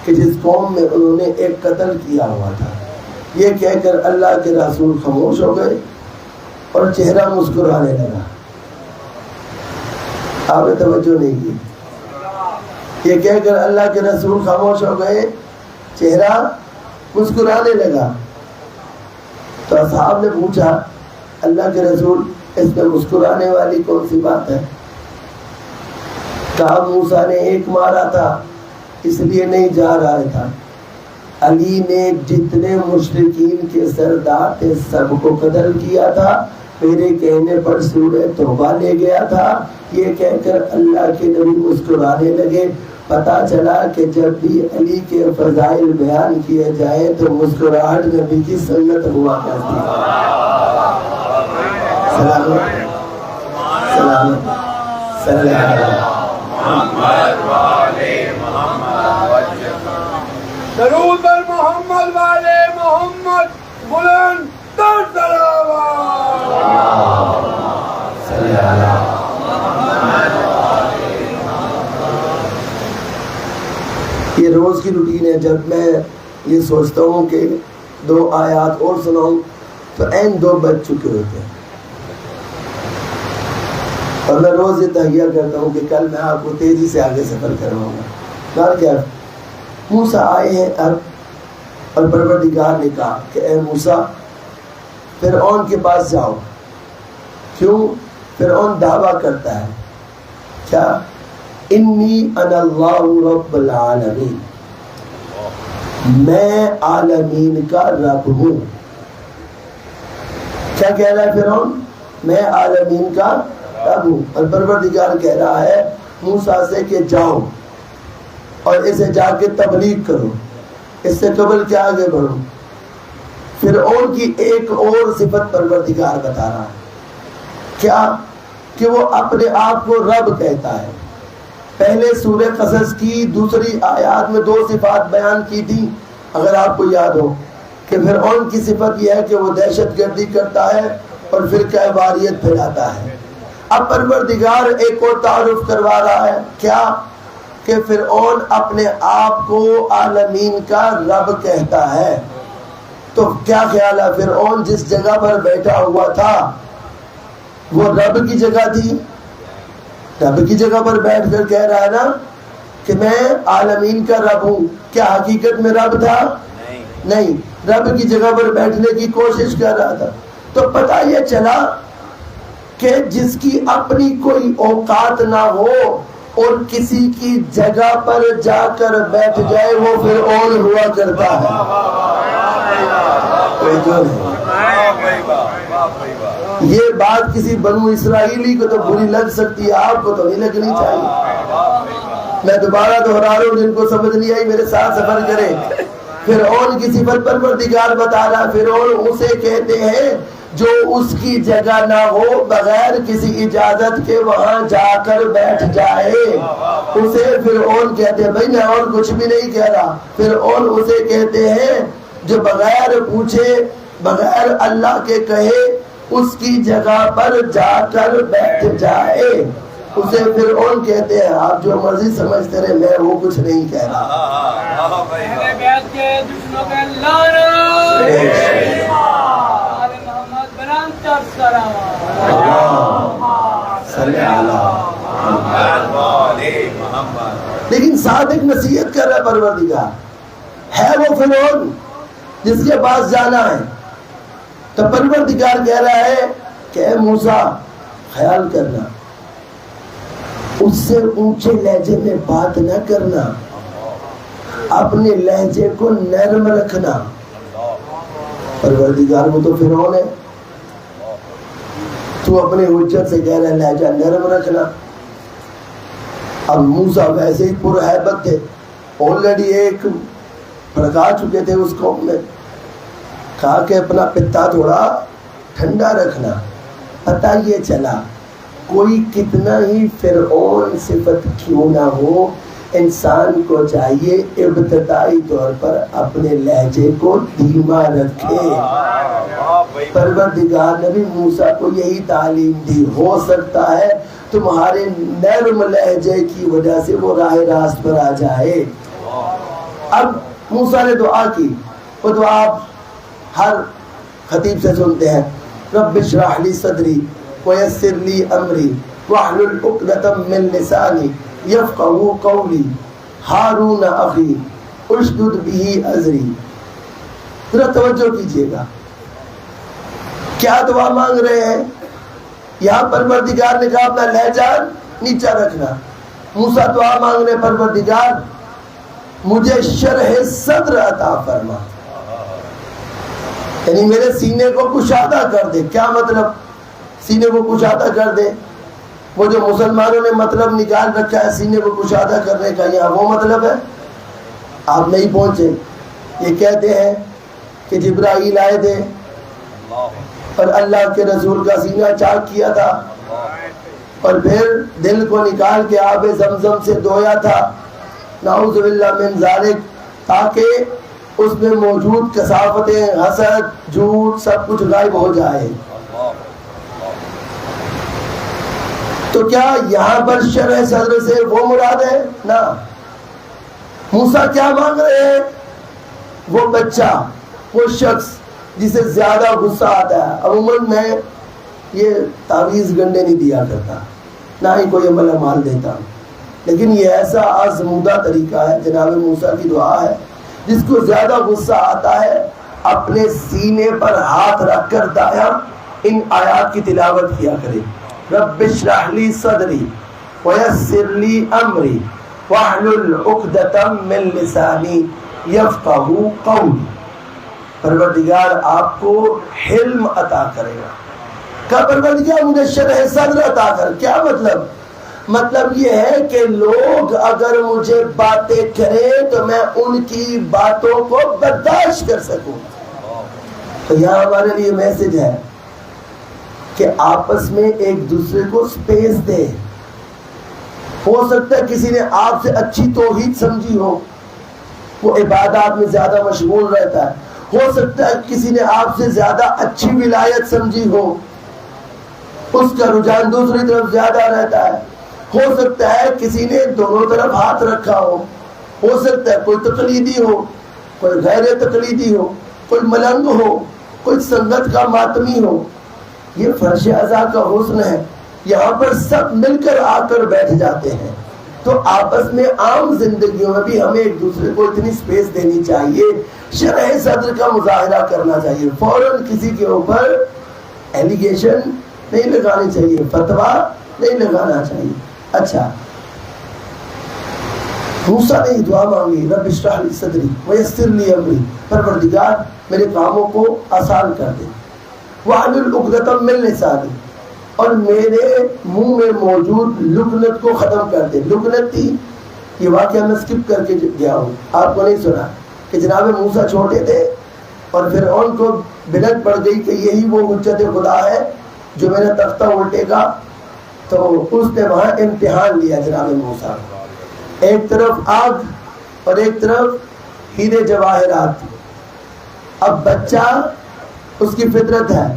کہ جس قوم میں انہوں نے ایک قتل کیا ہوا تھا۔ یہ کہہ کر اللہ کے رسول خاموش ہو گئے اور چہرہ مسکرانے لگا۔ آپ نے توجہ نہیں کی۔ یہ کہہ کر اللہ کے رسول خاموش ہو گئے، چہرہ مسکرانے لگا۔ تو اصحاب نے پوچھا اللہ کے رسول اس میں مسکرانے والی کون سی بات ہے؟ کہا موسیٰ نے ایک مارا تھا اس لیے نہیں جا رہا تھا، علی نے جتنے مشرکین کے سردار تھے سب کو قتل کیا تھا، میرے کہنے پر سورہ توبہ لے گیا تھا۔ یہ کہہ کر اللہ کے نبی مسکرانے لگے۔ پتا چلا کہ جب بھی علی کے فضائل بیان کیے جائے تو مسکراہٹ نبی کی سنت ہوا کرتی ہے۔ سلامت سلامت صلی درود بر محمد والے محمد بلند تر صلوات۔ یہ روز کی روٹین ہے۔ جب میں یہ سوچتا ہوں کہ 2 آیات اور سناؤں تو این 2 بج چکے ہوتے ہیں، اور میں روز یہ تہیہ کرتا ہوں کہ کل میں آپ کو تیزی سے آگے سفر کرواؤں گا۔ کہا کیا موسیٰ آئے ہیں اب، اور پروردگار نے کہا کہ اے موسیٰ فرعون کے پاس جاؤ۔ کیوں؟ فرعون دعویٰ کرتا ہے کیا؟ انی انا اللہ رب العالمین، میں عالمین کا رب ہوں۔ کیا کہہ رہا ہے فرعون؟ میں عالمین کا رب ہوں۔ اور پروردگار کہہ رہا ہے موسیٰ سے کہ جاؤ اور اسے جا کے تبلیغ کرو، اس سے قبل کیا آگے بڑھو۔ فرعون کی ایک اور صفت پروردگار بتا رہا ہے، کیا؟ کہ وہ اپنے آپ کو رب کہتا ہے۔ پہلے سورہ قصص کی دوسری آیات میں 2 صفات بیان کی تھی، اگر آپ کو یاد ہو، کہ فرعون کی صفت یہ ہے کہ وہ دہشت گردی کرتا ہے اور فرقہ واریت پھیلاتا ہے۔ اب پروردگار ایک اور تعارف کروا رہا ہے، کیا؟ کہ فرعون اپنے آپ کو عالمین کا رب کہتا ہے۔ تو کیا خیال ہے فرعون جس جگہ پر بیٹھا ہوا تھا وہ رب کی جگہ تھی؟ رب کی جگہ پر بیٹھ کر کہہ رہا ہے نا کہ میں عالمین کا رب ہوں۔ کیا حقیقت میں رب تھا؟ نہیں، رب کی جگہ پر بیٹھنے کی کوشش کر رہا تھا۔ تو پتہ یہ چلا کہ جس کی اپنی کوئی اوقات نہ ہو اور کسی کی جگہ پر جا کر بیٹھ جائے وہ فرعون ہوا کرتا ہے۔ یہ بات کسی بنو اسرائیلی کو تو بری لگ سکتی ہے، آپ کو تو نہیں لگنی چاہیے۔ میں دوبارہ دہرا رہا ہوں، جن کو سمجھ نہیں آئی میرے ساتھ سفر کرے۔ فرعون کی صفت پروردگار بتا رہا، فرعون اسے کہتے ہیں جو اس کی جگہ نہ ہو، بغیر کسی اجازت کے وہاں جا کر بیٹھ جائے، اسے فرعون کہتے ہیں۔ بھائی میں اور کچھ بھی نہیں کہہ رہا، فرعون اسے کہتے ہیں جو بغیر پوچھے، بغیر اللہ کے کہے اس کی جگہ پر جا کر بیٹھ جائے، اسے فرعون کہتے ہیں۔ آپ جو مرضی سمجھتے رہے، میں وہ کچھ نہیں کہہ رہا۔ لیکن ساتھ ایک نصیحت کر رہا پروردگار ہے، وہ فرعون جس کے پاس جانا ہے تو پروردگار کہہ رہا ہے کہ اے موسیٰ خیال کرنا، اس سے اونچے لہجے میں بات نہ کرنا، اپنے لہجے کو نرم رکھنا۔ پروردگار وہ تو فرعون ہے، تو اپنے حجت سے کہہ رہا ہے لہجہ نرم رکھنا۔ اب موسیٰ ویسے ہی پرہیبت تھے، آلریڈی ایک بھڑکا چکے تھے اس قوم میں، کہا کہ اپنا پتا تھوڑا ٹھنڈا رکھنا۔ پتہ یہ چلا کوئی کتنا ہی فرعون صفت کیوں نہ ہو، انسان کو چاہیے ابتدائی طور پر اپنے لہجے کو دھیما رکھے۔ پروردگار نے بھی موسیٰ کو یہی تعلیم دی، ہو سکتا ہے تمہارے نرم لہجے کی وجہ سے وہ راہ راست پر آ جائے۔ اب موسیٰ نے دعا کی، وہ دعا آپ ہر خطیب سے سنتے ہیں، رب اشرح لی صدری ویسر لی امری واحلل عقدۃ من لسانی یفقہوا قولی ہارون اخی اشدد بہ ازری۔ ذرا توجہ کیجیے گا، کیا دعا مانگ رہے ہیں؟ یہاں پروردگار نے کہا اپنا لہجہ نیچا رکھنا۔ موسیٰ دعا مانگ رہے، پروردگار مجھے شرح صدر عطا فرما، یعنی میرے سینے کو کشادہ کر دے۔ کیا مطلب سینے کو کشادہ کر دے؟ وہ جو مسلمانوں نے مطلب نکال رکھا ہے سینے کو کشادہ کرنے کا، یہاں وہ مطلب ہے؟ آپ نہیں پہنچے۔ یہ کہتے ہیں کہ جبرائیل آئے تھے اور اللہ کے رسول کا سینہ چاک کیا تھا اور پھر دل کو نکال کے آب زمزم سے دھویا تھا، نعوذ باللہ من ذالک، تاکہ اس میں موجود کثافتیں، حسد، جھوٹ، سب کچھ غائب ہو جائے۔ تو کیا یہاں پر شرح صدر سے وہ مراد ہے؟ نہ۔ موسیٰ کیا مانگ رہے ہیں؟ وہ بچہ، وہ شخص جسے زیادہ غصہ آتا ہے۔ عموماً میں یہ تعویذ گنڈے نہیں دیا کرتا، نہ ہی کوئی عمل مال دیتا ہوں، لیکن یہ ایسا آزمودہ طریقہ ہے، جناب موسیٰ کی دعا ہے، جس کو زیادہ غصہ آتا ہے اپنے سینے پر ہاتھ رکھ کر دایا ان آیات کی تلاوت کیا کرے، رب اشرح لی صدری ویسر لی امری واحلل عقدۃ من لسانی یفقہوا قولی۔ پروردگار آپ کو حلم عطا کرے گا۔ کہا پروردگار مجھے شرح صدر عطا کر۔ کیا مطلب؟ مطلب یہ ہے کہ لوگ اگر مجھے باتیں کریں تو میں ان کی باتوں کو برداشت کر سکوں۔ تو یہاں ہمارے لیے میسج ہے کہ آپس میں ایک دوسرے کو سپیس دے۔ ہو سکتا ہے کسی نے آپ سے اچھی توحید سمجھی ہو، وہ عبادات میں زیادہ مشغول رہتا ہے۔ ہو سکتا ہے کسی نے آپ سے زیادہ اچھی ولایت سمجھی ہو، اس کا رجحان دوسری طرف زیادہ رہتا ہے۔ ہو سکتا ہے کسی نے دونوں طرف ہاتھ رکھا ہو سکتا ہے کوئی تقلیدی ہو، کوئی غیر تقلیدی ہو، کوئی ملنگ ہو، کوئی سنگت کا ماتمی ہو۔ یہ فرش اعضاء کا حسن ہے، یہاں پر سب مل کر آ کر بیٹھ جاتے ہیں۔ تو آپس میں عام زندگیوں میں بھی ہمیں ایک دوسرے کو اتنی سپیس دینی چاہیے، شرح صدر کا مظاہرہ کرنا چاہیے، فوراً کسی کے اوپر ایلیگیشن نہیں لگانی چاہیے، فتویٰ نہیں لگانا چاہیے۔ اچھا، موسیٰ نے دعا مانگی، رب اشرح لی صدری ویسر لی امری، پروردگار میرے کاموں کو آسان کر دے، واحلل عقدۃ من لسانی، اور میرے منہ میں موجود لکنت کو ختم کر دے۔ لکنت تھی، یہ واقعہ میں سکپ کر کے گیا ہوں، آپ کو نہیں سنا کہ جناب موسیٰ چھوٹے تھے اور فرعون کو بلک پڑ گئی کہ یہی وہ حجت خدا ہے جو میرا تختہ الٹے گا، تو اس نے وہاں امتحان لیا جناب موسیٰ، ایک طرف آگ اور ایک طرف ہیرے جواہرات۔ اب بچہ، اس کی فطرت ہے،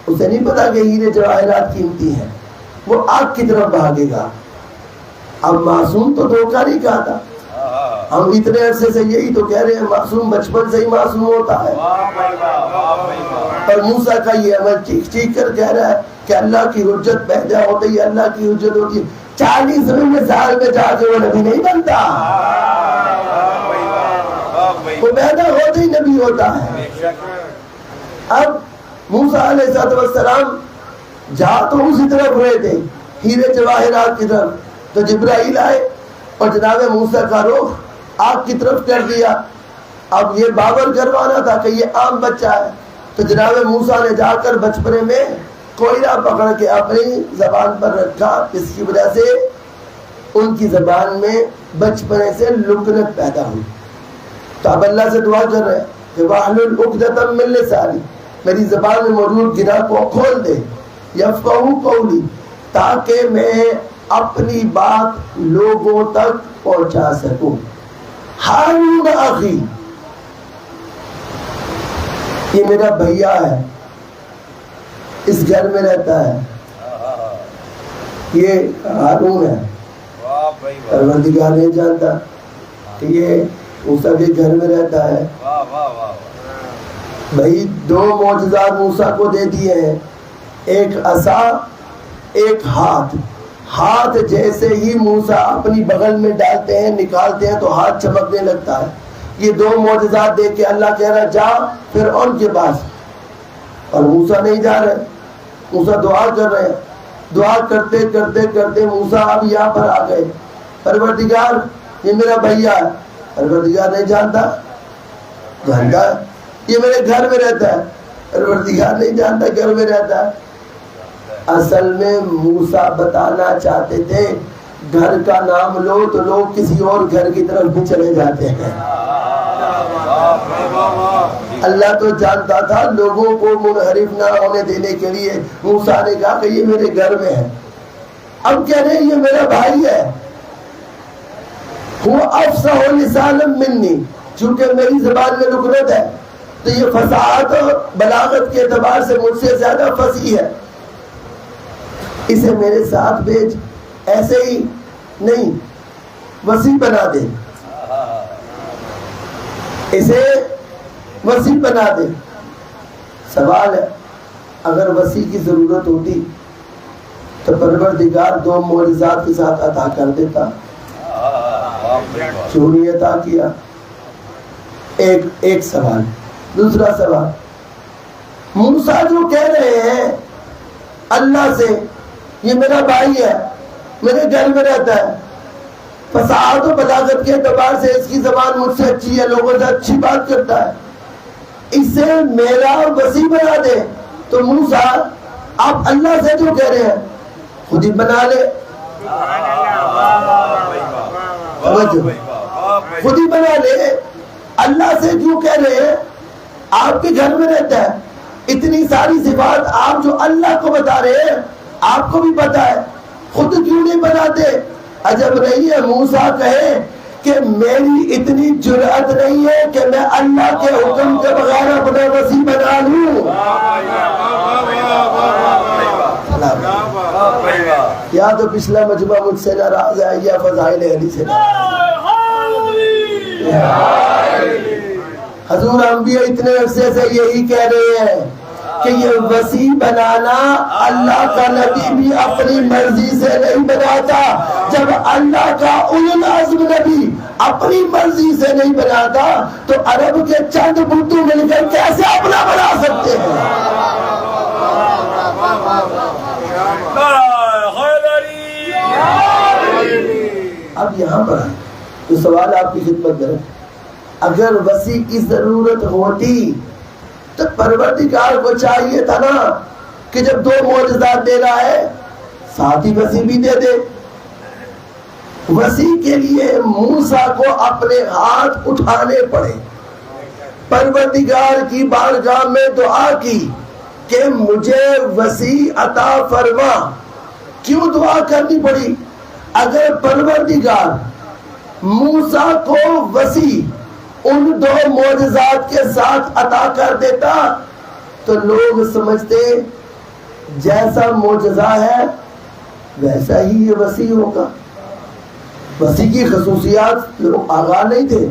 اسے نہیں پتا کہ ہیرے جواہرات قیمتی ہیں، وہ آگ کی طرف بھاگے گا۔ اب معصوم تو دھوکہ نہیں کھاتا، ہم اتنے عرصے سے یہی تو کہہ رہے ہیں، معصوم بچپن سے ہی معصوم ہوتا ہے۔ اور موسیٰ کا یہ عمل چیخ چیخ کر کہہ رہا ہے کہ اللہ کی حجت پیدا ہوتی ہے، اللہ کی حجت ہوتی ہے۔ 40 سال میں جا کے وہ نبی نہیں بنتا، وہ پیدا ہوتے ہی نبی ہوتا ہے۔ اب موسیٰ علیہ السلام جا تو اسی طرف رہے تھے ہیرے جواہرات کی طرف, تو جبرائیل آئے اور جناب موسیٰ کا رخ آگ کی طرف کر دیا. اب یہ باور کروانا تھا کہ یہ عام بچہ ہے, تو جناب موسیٰ نے جا کر بچپنے میں کوئلہ پکڑ کے اپنی زبان پر رکھا, اس کی وجہ سے ان کی زبان میں بچپنے سے لکنت پیدا ہوئی. تو اب اللہ سے دعا کر رہے ہیں کہ وَاحْلُلْ عُقْدَةً مِّن لِّسَانِي, میری زبان میں موجود گرہ کو کھول دے, یفقہوا قولی, تاکہ میں اپنی بات لوگوں تک پہنچا سکوں. ہارون اخی, یہ میرا بھیا ہے, اس گھر میں رہتا ہے, یہ ہارون ہے. پروردگار نہیں جانتا کہ یہ موسیٰ کے گھر میں رہتا ہے. بھائی دو معجزات موسیٰ کو دے دیے ہیں, ایک عصا ایک ہاتھ. ہاتھ جیسے ہی موسیٰ اپنی بغل میں ڈالتے ہیں نکالتے ہیں تو ہاتھ چمکنے لگتا ہے. یہ دو معجزات دے کے اللہ کہہ رہا جا فرعون کے پاس, اور موسیٰ نہیں جا رہے. موسیٰ دعا کر رہے ہیں, دعا کرتے کرتے کرتے موسیٰ اب یہاں پر آ گئے. پروردگار یہ میرا بھیا ہے. پروردگار نہیں جانتا, جانتا ہے, یہ میرے گھر میں رہتا ہے. پروردگار نہیں جانتا گھر میں رہتا ہے. اصل میں موسیٰ بتانا چاہتے تھے گھر کا نام لو تو لوگ کسی اور گھر کی طرف بھی چلے جاتے ہیں. اللہ تو جانتا تھا لوگوں کو منحرف نہ ہونے دینے کے لیے موسیٰ نے کہا کہ یہ میرے گھر میں ہے. اب کہہ رہے ہیں یہ میرا بھائی ہے. وہ افصح لسانا منی, چونکہ میری زبان میں لکنت ہے تو یہ فصاحت اور بلاغت کے اعتبار سے مجھ سے زیادہ فصیح ہے. اسے میرے ساتھ بھیج, ایسے ہی نہیں وسیع بنا دے, اسے وسیع بنا دے. سوال ہے اگر وسیع کی ضرورت ہوتی تو پروردگار دو معجزات کے ساتھ عطا کر دیتا, کیوں نہیں عطا کیا؟ ایک سوال. دوسرا سوال, موسیٰ جو کہہ رہے ہیں اللہ سے یہ میرا بھائی ہے, میرے گھر میں رہتا ہے, فصاحت و بلاغت کے اعتبار سے اس کی زبان مجھ سے اچھی ہے, لوگوں سے اچھی بات کرتا ہے, اسے میرا وسیع بنا دے. تو موسیٰ آپ اللہ سے جو کہہ رہے ہیں خود ہی بنا لے, خود ہی بنا لے. اللہ سے جو کہہ رہے ہیں آپ کے گھر میں رہتا ہے, اتنی ساری صفات آپ جو اللہ کو بتا رہے ہیں آپ کو بھی پتا ہے, خود کیوں نہیں بناتے؟ عجب نہیں ہے موسیٰ کہے کہ میری اتنی جرأت نہیں ہے کہ میں اللہ کے حکم کے بغیر اپنا وسیع بنا لوں. یا تو پچھلا مجمع مجھ سے ناراض ہے یا فضائل علی سے حضور انبیاء اتنے عرصے سے یہی کہہ رہے ہیں کہ یہ وسیع بنانا اللہ کا نبی بھی اپنی مرضی سے نہیں بناتا. جب اللہ کا اولو العزم نبی اپنی مرضی سے نہیں بناتا تو عرب کے چند بتوں مل کر کیسے اپنا بنا سکتے ہیں؟ اب یہاں پر تو سوال آپ کی خدمت کریں, اگر وسیع کی ضرورت ہوتی تو پروردگار کو چاہیے تھا نا کہ جب دو معجزات دے رہا ہے ساتھ ہی وسیع بھی دے دے. وسیع کے لیے موسیٰ کو اپنے ہاتھ اٹھانے پڑے, پروردگار کی بارگاہ میں دعا کی کہ مجھے وسیع عطا فرما. کیوں دعا کرنی پڑی؟ اگر پروردگار موسیٰ کو وسیع ان دو معجزات کے ساتھ عطا کر دیتا تو لوگ سمجھتے جیسا معجزہ ہے ویسا ہی یہ وسیع ہوگا. وسیع کی خصوصیات لوگ آگاہ نہیں تھے,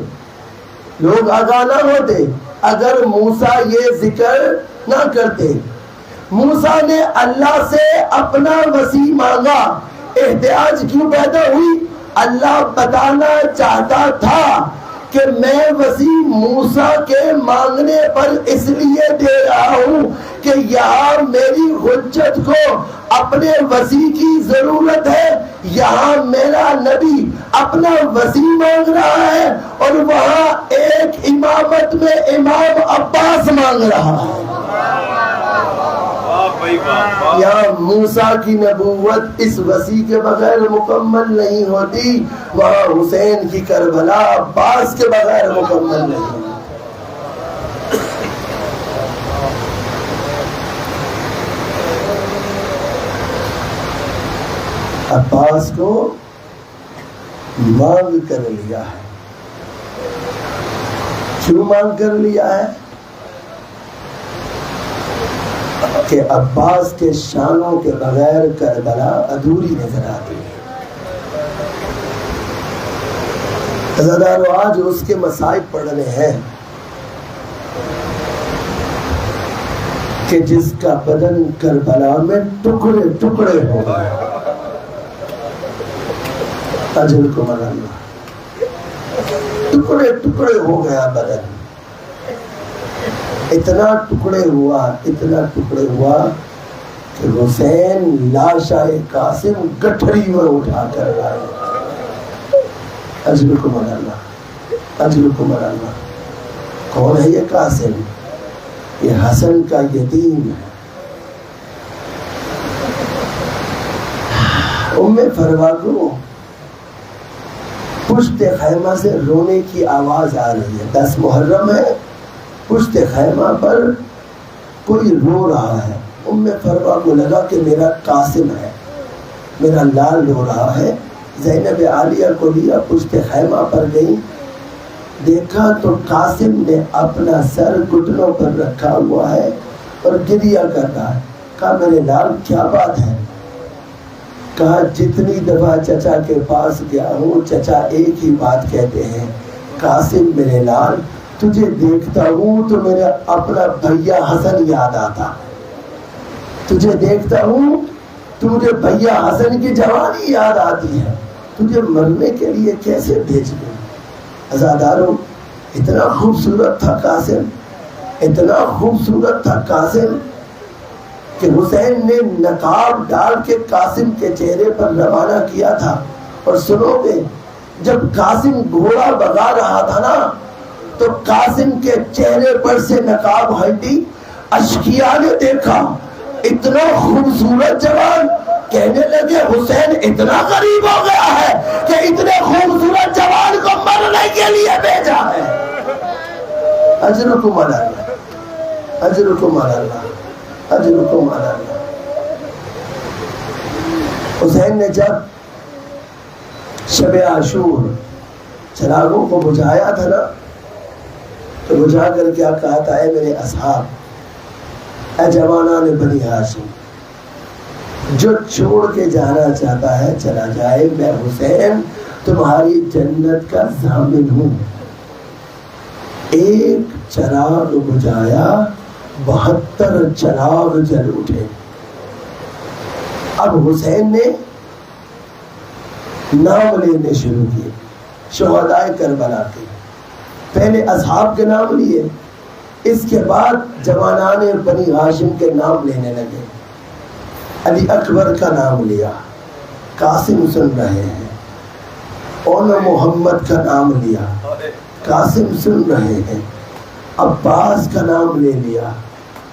لوگ آگاہ نہ ہوتے اگر موسیٰ یہ ذکر نہ کرتے. موسیٰ نے اللہ سے اپنا وسیع مانگا, احتیاج کیوں پیدا ہوئی؟ اللہ بتانا چاہتا تھا کہ میں وسیع موسیٰ کے مانگنے پر اس لیے دے رہا ہوں کہ یہاں میری حجت کو اپنے وسیع کی ضرورت ہے، یہاں میرا نبی اپنا وسیع مانگ رہا ہے، اور وہاں ایک امامت میں امام عباس مانگ رہا ہے۔ یہاں موسیٰ کی نبوت اس وسیع کے بغیر مکمل نہیں ہوتی، وہاں حسین کی کربلا عباس کے بغیر مکمل نہیں ہوتی۔ عباس کو مانگ کر لیا ہے۔ کیوں مانگ کر لیا ہے؟ کہ عباس کے شانوں کے بغیر کربلا ادھوری نظر آتی ہے۔ عزیزانو، آج اس کے مصائب پڑھنے ہیں کہ جس کا بدن کربلا میں ٹکڑے ٹکڑے ہو گئے۔ اجل کو من اللہ، ٹکڑے ٹکڑے ہو گیا بدن، اتنا ٹکڑے ہوا کہ حسین لاشائے قاسم گٹھری میں اٹھا کر لائے۔ اجل کو من اللہ، اجل کو من اللہ۔ کون ہے یہ قاسم؟ یہ حسن کا یتیم ہے۔ ام فروا کو پشت خیمہ سے رونے کی آواز آ رہی ہے، 10 محرم ہے، پشت خیمہ پر کوئی رو رہا ہے۔ ام فروا کو لگا کہ میرا قاسم ہے، میرا لال رو رہا ہے۔ زینب عالیہ کو لیا، پشت خیمہ پر گئی، دیکھا تو قاسم نے اپنا سر گھٹنوں پر رکھا ہوا ہے اور گریہ کر رہا ہے۔ کہا میرے لال کیا بات ہے؟ کہا جتنی دفعہ چچا کے پاس گیا ہوں چچا ایک ہی بات کہتے ہیں، قاسم میرے لال تجھے دیکھتا ہوں تو میرا اپنا بھیا حسن یاد آتا، تجھے دیکھتا ہوں تو مجھے بھیا حسن کی جوانی یاد آتی ہے، تجھے مرنے کے لیے کیسے بھیج دوں۔ عزاداروں، اتنا خوبصورت تھا قاسم، اتنا خوبصورت تھا قاسم کہ حسین نے نقاب ڈال کے قاسم کے چہرے پر روانہ کیا تھا۔ اور سنو گے، جب قاسم گھوڑا بگا رہا تھا نا تو قاسم کے چہرے پر سے نقاب ہٹی، اشقیاء نے دیکھا اتنا خوبصورت جوان، کہنے لگے حسین اتنا غریب ہو گیا ہے کہ اتنے خوبصورت جوان کو مرنے کے لیے بھیجا ہے۔ اجرکم علی اللہ، اجرکم علی اللہ، اجرکم علی اللہ۔ حسین نے جب شب عاشور چراغوں کو بجھایا تھا نا تو بجھا کر کیا کہا تھا، اے میرے اصحاب، اے جوانان بنی ہاشم، جو چھوڑ کے جانا چاہتا ہے چلا جائے، میں حسین تمہاری جنت کا ضامن ہوں۔ ایک چراغ بجھایا 72 چراغ جل اٹھے۔ اب حسین نے نام لینے شروع کیے شہدائے کربلا کے، پہلے اصحاب کے نام لیے، اس کے بعد جوانان بنی ہاشم کے نام لینے لگے۔ علی اکبر کا نام لیا، قاسم سن رہے ہیں۔ اون محمد کا نام لیا، قاسم سن رہے ہیں۔ عباس کا نام لے لیا،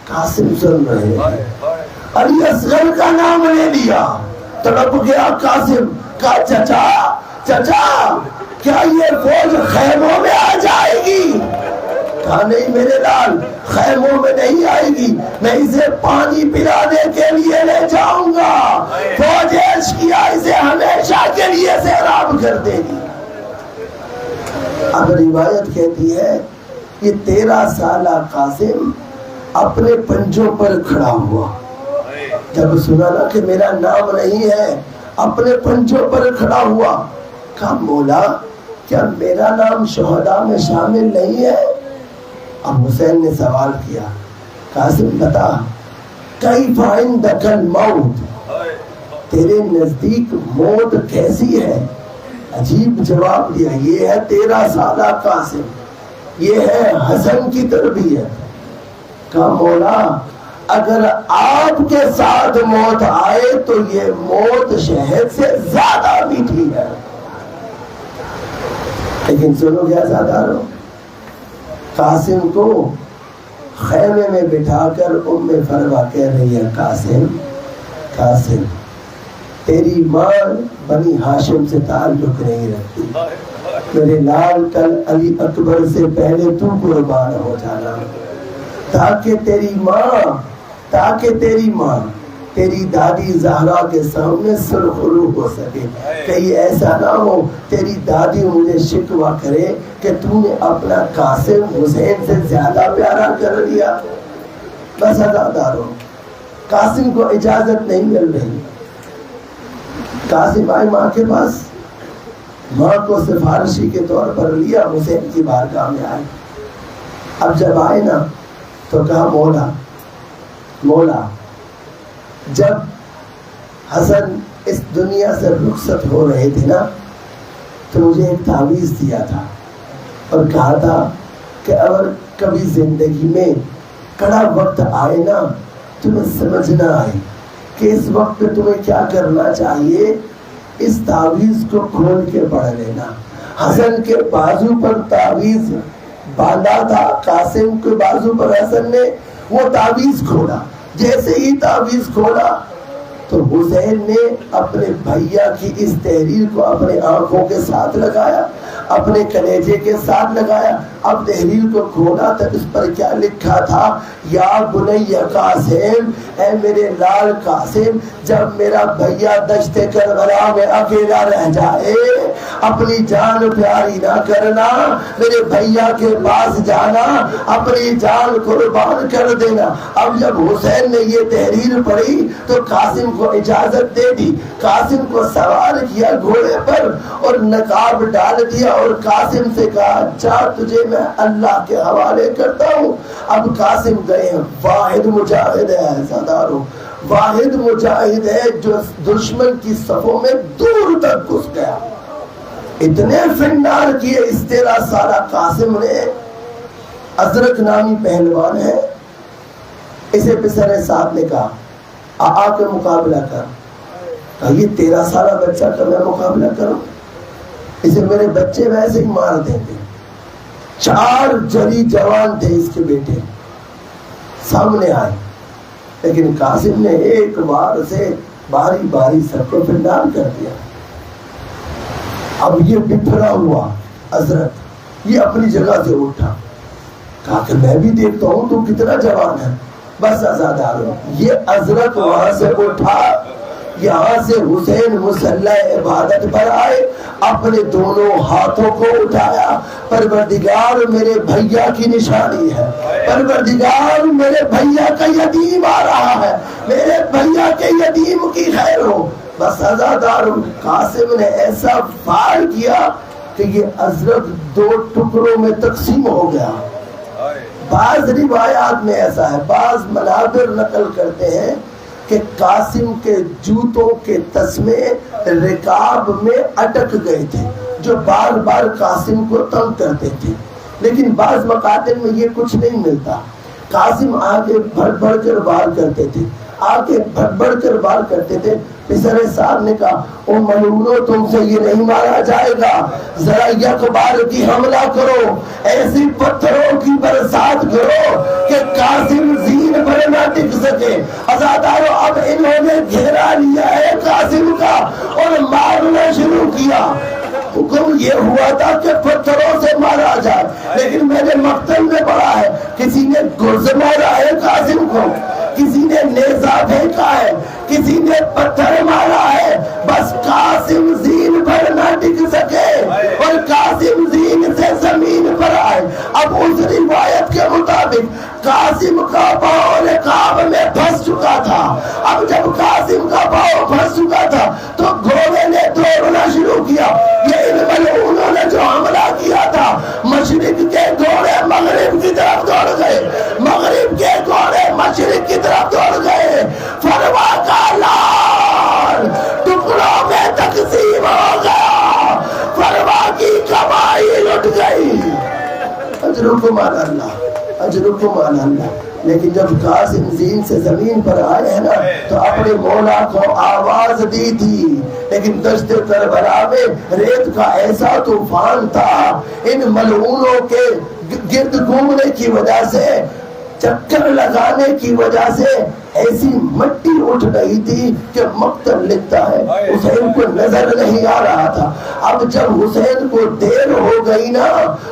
قاسم سن رہے ہیں۔ علی اصغر کا نام لے لیا، تڑپ گیا قاسم، کہا چچا چچا کیا یہ فوج خیموں میں آ جائے گی؟ کہا نہیں میرے لال، خیموں میں نہیں آئے گی، میں اسے پانی پلانے کے لیے لے جاؤں گا، فوج اشقیا اسے ہمیشہ کے لیے سیراب کر دے گی۔ اب روایت کہتی ہے یہ 13 سالہ قاسم اپنے پنجوں پر کھڑا ہوا، جب سنا نا کہ میرا نام نہیں ہے اپنے پنجوں پر کھڑا ہوا، کہا مولا کیا میرا نام شہداء میں شامل نہیں ہے؟ اب حسین نے سوال کیا، قاسم بتا کیف عندک الموت، تیرے نزدیک موت کیسی ہے؟ عجیب جواب دیا، یہ ہے 13 سالہ قاسم، یہ ہے حسن کی تربیت۔ کہا مولا اگر آپ کے ساتھ موت آئے تو یہ موت شہد سے زیادہ میٹھی ہے. لیکن سنو کیا زیادہ قاسم کو خیمے میں بٹھا کر ام فروا کہہ رہی ہے قاسم قاسم تیری ماں بنی ہاشم سے تعلق نہیں رکھتی, میرے لال کل علی اکبر سے پہلے تو قربان ہو جانا تاکہ تیری ماں تیری دادی زہرا کے سامنے سرخرو ہو سکے. کہیں ایسا نہ ہو تیری دادی مجھے شکوہ کرے کہ تو نے اپنا قاسم حسین سے زیادہ پیارا کر لیا. بس ادادارو قاسم کو اجازت نہیں مل رہی. قاسم آئے ماں کے پاس, ماں کو سفارشی کے طور پر لیا, حسین کی بارگاہ میں آئے. اب جب آئے نا تو کہا مولا جب حسن اس دنیا سے رخصت ہو رہے تھے نا تو مجھے ایک تعویذ دیا تھا اور کہا تھا کہ اگر کبھی زندگی میں کڑا وقت آئے نا تمہیں سمجھنا آئے کہ اس وقت پہ تمہیں کیا کرنا چاہیے, اس تعویذ کو کھول کے پڑھ لینا. حسن کے بازو پر تعویذ باندھا تھا, قاسم کے بازو پر حسن نے وہ تعویذ کھولا. جیسے ہی تعویذ کھولا تو حسین نے اپنے بھیا کی اس تحریر کو اپنے آنکھوں کے ساتھ لگایا, اپنے کلیجے کے ساتھ لگایا. اب تحریر کو کھولا تو اس پر کیا لکھا تھا, یا بنی قاسم, اے میرے لال قاسم, جب میرا بھیا دشت کربلا میں اکیلا رہ جائے اپنی جان پیاری نہ کرنا, میرے بھیا کے پاس جانا, اپنی جان قربان کر دینا. اب جب حسین نے یہ تحریر پڑھی تو قاسم کو اجازت دے دی. قاسم کو سوار کیا گھوڑے پر اور نقاب ڈال دیا اور قاسم سے کہا جا تجھے میں اللہ کے حوالے کرتا ہوں. اب قاسم گئے ہیں, واحد مجاہد ہے سردارو, واحد مجاہد ہے جو دشمن کی صفوں میں دور تک گھس گیا. اتنے فنار کیے اس 13 سالہ قاسم نے. ازرق نامی پہلوان ہے, اسے پسر صاحب نے کہا آ کے مقابلہ کر. کہا یہ 13 سالہ بچہ کا میں مقابلہ کروں, اسے میرے بچے ویسے ہی مار دیں گے. 4 جلی جوان تھے اس کے بیٹے, سامنے آئے, لیکن قاسم نے ایک بار سے باری باری سب کو فنڈال کر دیا. اب یہ بپھرا ہوا ازرق یہ اپنی جگہ سے اٹھا, کہا کہ میں بھی دیکھتا ہوں تو کتنا جوان ہے. بس آزادارو یہ ازرق وہاں سے اٹھا, یہاں سے حسین مصلی عبادت پر آئے, اپنے دونوں ہاتھوں کو اٹھایا, پروردگار میرے بھیا کی نشانی ہے, پروردگار میرے بھیا کا یتیم آ رہا ہے, میرے بھیا کے یتیم کی خیر ہو. بس ازادار قاسم نے ایسا فعال کیا کہ یہ ازرق 2 ٹکڑوں میں تقسیم ہو گیا. بعض روایات میں ایسا ہے, بعض منابر نقل کرتے ہیں کہ قاسم کے جوتوں کے تسمے رکاب میں اٹک گئے تھے جو بار بار قاسم کو تنگ کرتے تھے, لیکن بعض مقاتل میں یہ کچھ نہیں ملتا. قاسم آگے بڑھ بڑھ کر وار کرتے تھے, آگے بڑھ بڑھ کر وار کرتے تھے. پسر صاحب نے کہا او ملعونو تم سے یہ نہیں مارا جائے گا, ذرا یک بار کی حملہ کرو, ایسی پتھروں کی برسات کرو کہ قاسم زین پر نہ ٹک سکے. ازادارو اب انہوں نے گھیرا لیا ہے قاسم کا اور مارنا شروع کیا. حکم یہ ہوا تھا کہ پتھروں سے مارا جائے, لیکن میں نے مقتل میں پڑھا ہے کسی نے گرز مارا ہے قاسم کو, کسی نے نیزہ پھینکا ہے, کسی نے پتھر مارا ہے. بس قاسم زین پر نہ ٹک سکے اور قاسم زین سے زمین پر آئے. اب اس روایت کے مطابق قاسم کا پاؤں رکاب میں پھنس چکا تھا. اب جب قاسم کا پاؤں پھنس چکا تھا تو گھوڑے نے دوڑنا شروع کیا. یہ ان ملعونوں نے جو حملہ کیا تھا, مشرق کے گھوڑے مغرب کی طرف دوڑ گئے, مغرب کے گھوڑے مشرق کی طرف دوڑ گئے. فروا کا لال ٹکڑوں میں تقسیم ہو گیا, فروا کی کمائی لٹ گئی. اجرکم علی اللہ, اجرکم علی اللہ. لیکن جب قاسم زین سے زمین پر آئے ہیں نا تو اپنے مولا کو آواز دی تھی، لیکن دشت کربلا میں ریت کا ایسا طوفان تھا، ان ملعونوں کے گرد گھومنے کی وجہ سے، چکر لگانے کی وجہ سے ایسی مٹی اٹھ رہی تھی کہ مقتل لکھتا ہے حسین کو نظر نہیں آ رہا تھا۔ اب جب حسین کو دیر ہو گئی نا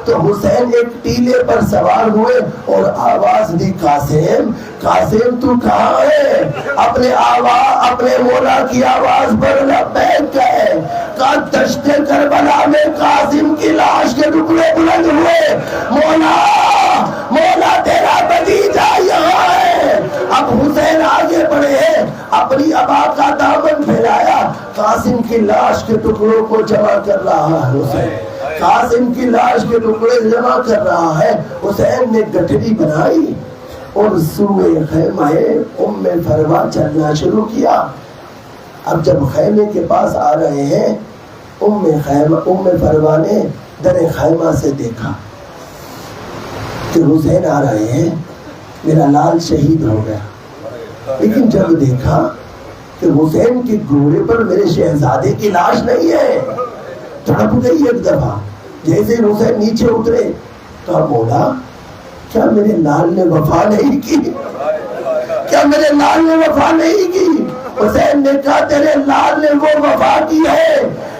تو حسین ایک ٹیلے پر سوار ہوئے اور آواز دی، قاسم قاسم تو کہاں ہے؟ اپنے مولا کی آواز پر لبیک کہے، کہا دشت کربلا میں قاسم کی لاش کے ٹکڑے بلند ہوئے، مولا مولا تیرا بھتیجا یہاں ہے۔ اب حسین آگے بڑھے ہیں، اپنی ابا کا دامن پھیلایا، قاسم کی لاش کے ٹکڑوں کو جمع کر رہا ہے حسین، قاسم کی لاش کے ٹکڑے جمع کر رہا ہے۔ حسین نے گٹھڑی بنائی اور سوئے خیمہ ام فروا چلنا شروع کیا۔ اب جب خیمے کے پاس آ رہے ہیں، ام فروا نے در خیمہ سے دیکھا کہ حسین آ رہے ہیں، میرا لال شہید ہو گیا، لیکن جب دیکھا کہ حسین کے گھوڑے پر میرے شہزادے کی لاش نہیں ہے، تڑپ گئی ایک دفعہ۔ جیسے حسین نیچے اترے کہا، مولا کیا میرے لال نے وفا نہیں کی؟ کیا میرے لال نے وفا نہیں کی؟ حسین نے کہا، تیرے لال نے وہ وفا کی ہے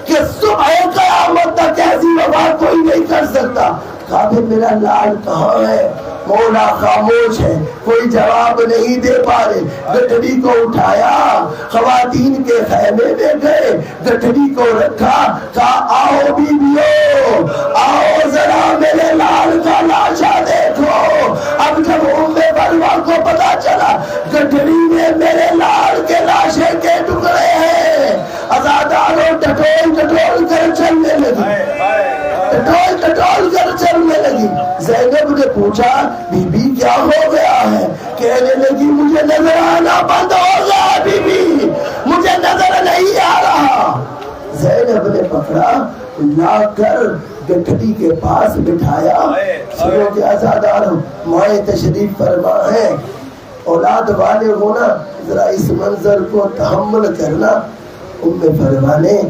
کہ صبح قیامت تک ایسی وفا کوئی نہیں کر سکتا۔ کہا پھر میرا لال کہاں ہے؟ مولا خاموش ہے، کوئی جواب نہیں دے پا رہے۔ گٹھڑی کو اٹھایا، خواتین کے خیمے میں گئے، گٹھڑی کو رکھا، کہا آؤ بیویو، آؤ ذرا میرے لال کا لاشا دیکھو۔ اب جب ام فروا کو پتا چلا گٹھڑی میں میرے لال کے لاشے کے ٹکڑے ہیں، عزاداروں ٹٹول ٹٹول کر چلنے لگی، ٹٹول کر چلنے لگی۔ زینب نے پوچھا، بی بی کیا ہو گیا ہے؟ کہنے لگی، مجھے نظر آنا بند ہو گیا بی بی، مجھے نظر نہیں آ رہا۔ زینب نے پکڑا، لا کر گٹھڑی کے پاس بٹھایا۔ سنو کہ عزادار مائیں تشریف فرما ہے، اولاد والے ہونا ذرا اس منظر کو تحمل کرنا۔ ام فروا نے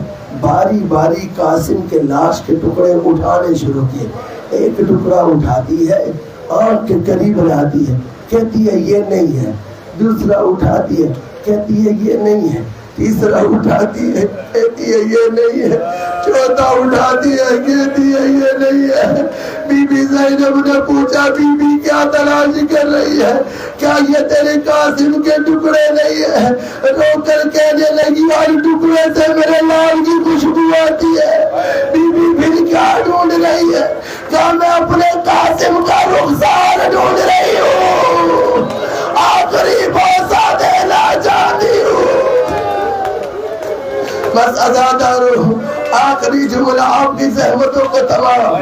باری باری قاسم کے لاش کے ٹکڑے اٹھانے شروع کیے۔ ایک ٹکڑا اٹھاتی ہے، آنکھ کے قریب لاتی ہے، کہتی ہے یہ نہیں ہے۔ دوسرا اٹھاتی ہے، کہتی ہے یہ نہیں ہے۔ تیسرا اٹھاتی ہے، کہتی ہے یہ نہیں ہے۔ چوتھا اٹھاتی ہے، کہتی ہے یہ نہیں ہے۔ بی بی زینب نے پوچھا، بی بی کیا تلاش کر رہی ہے؟ کیا یہ تیرے قاسم کے ٹکڑے نہیں ہے؟ رو کر کہنے لگی، ہر ٹکڑے سے میرے لال کی خوشبو آتی ہے۔ بی بی پھر کیا ڈھونڈ رہی ہے؟ کیا میں اپنے قاسم کا رخسار ڈھونڈ رہی ہوں، آخری بوسہ دینا چاہتی ہوں۔ بس عزادارو، آخری جملہ آپ کی زحمتوں کو تمام۔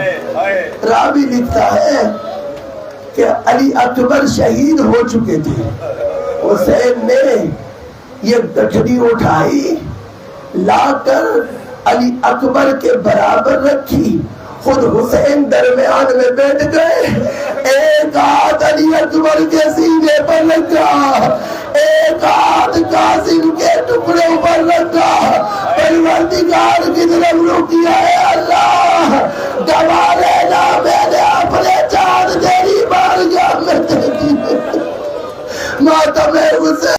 راوی لکھتا ہے کہ علی اکبر شہید ہو چکے تھے، حسین نے یہ گٹھڑی اٹھائی، لا کر علی اکبر کے برابر رکھی، خود حسین درمیان میں بیٹھ گئے، ایک ہاتھ علی اکبر کے سینے پر رکھا، ایک ہاتھ قاسم کے ٹکڑے پر رکھا، پروردگار کی طرف رکیا ہے، اللہ گوا لینا میں نے اپنے چاند تیری بارگاہ میں دے دی۔ ماتم حسین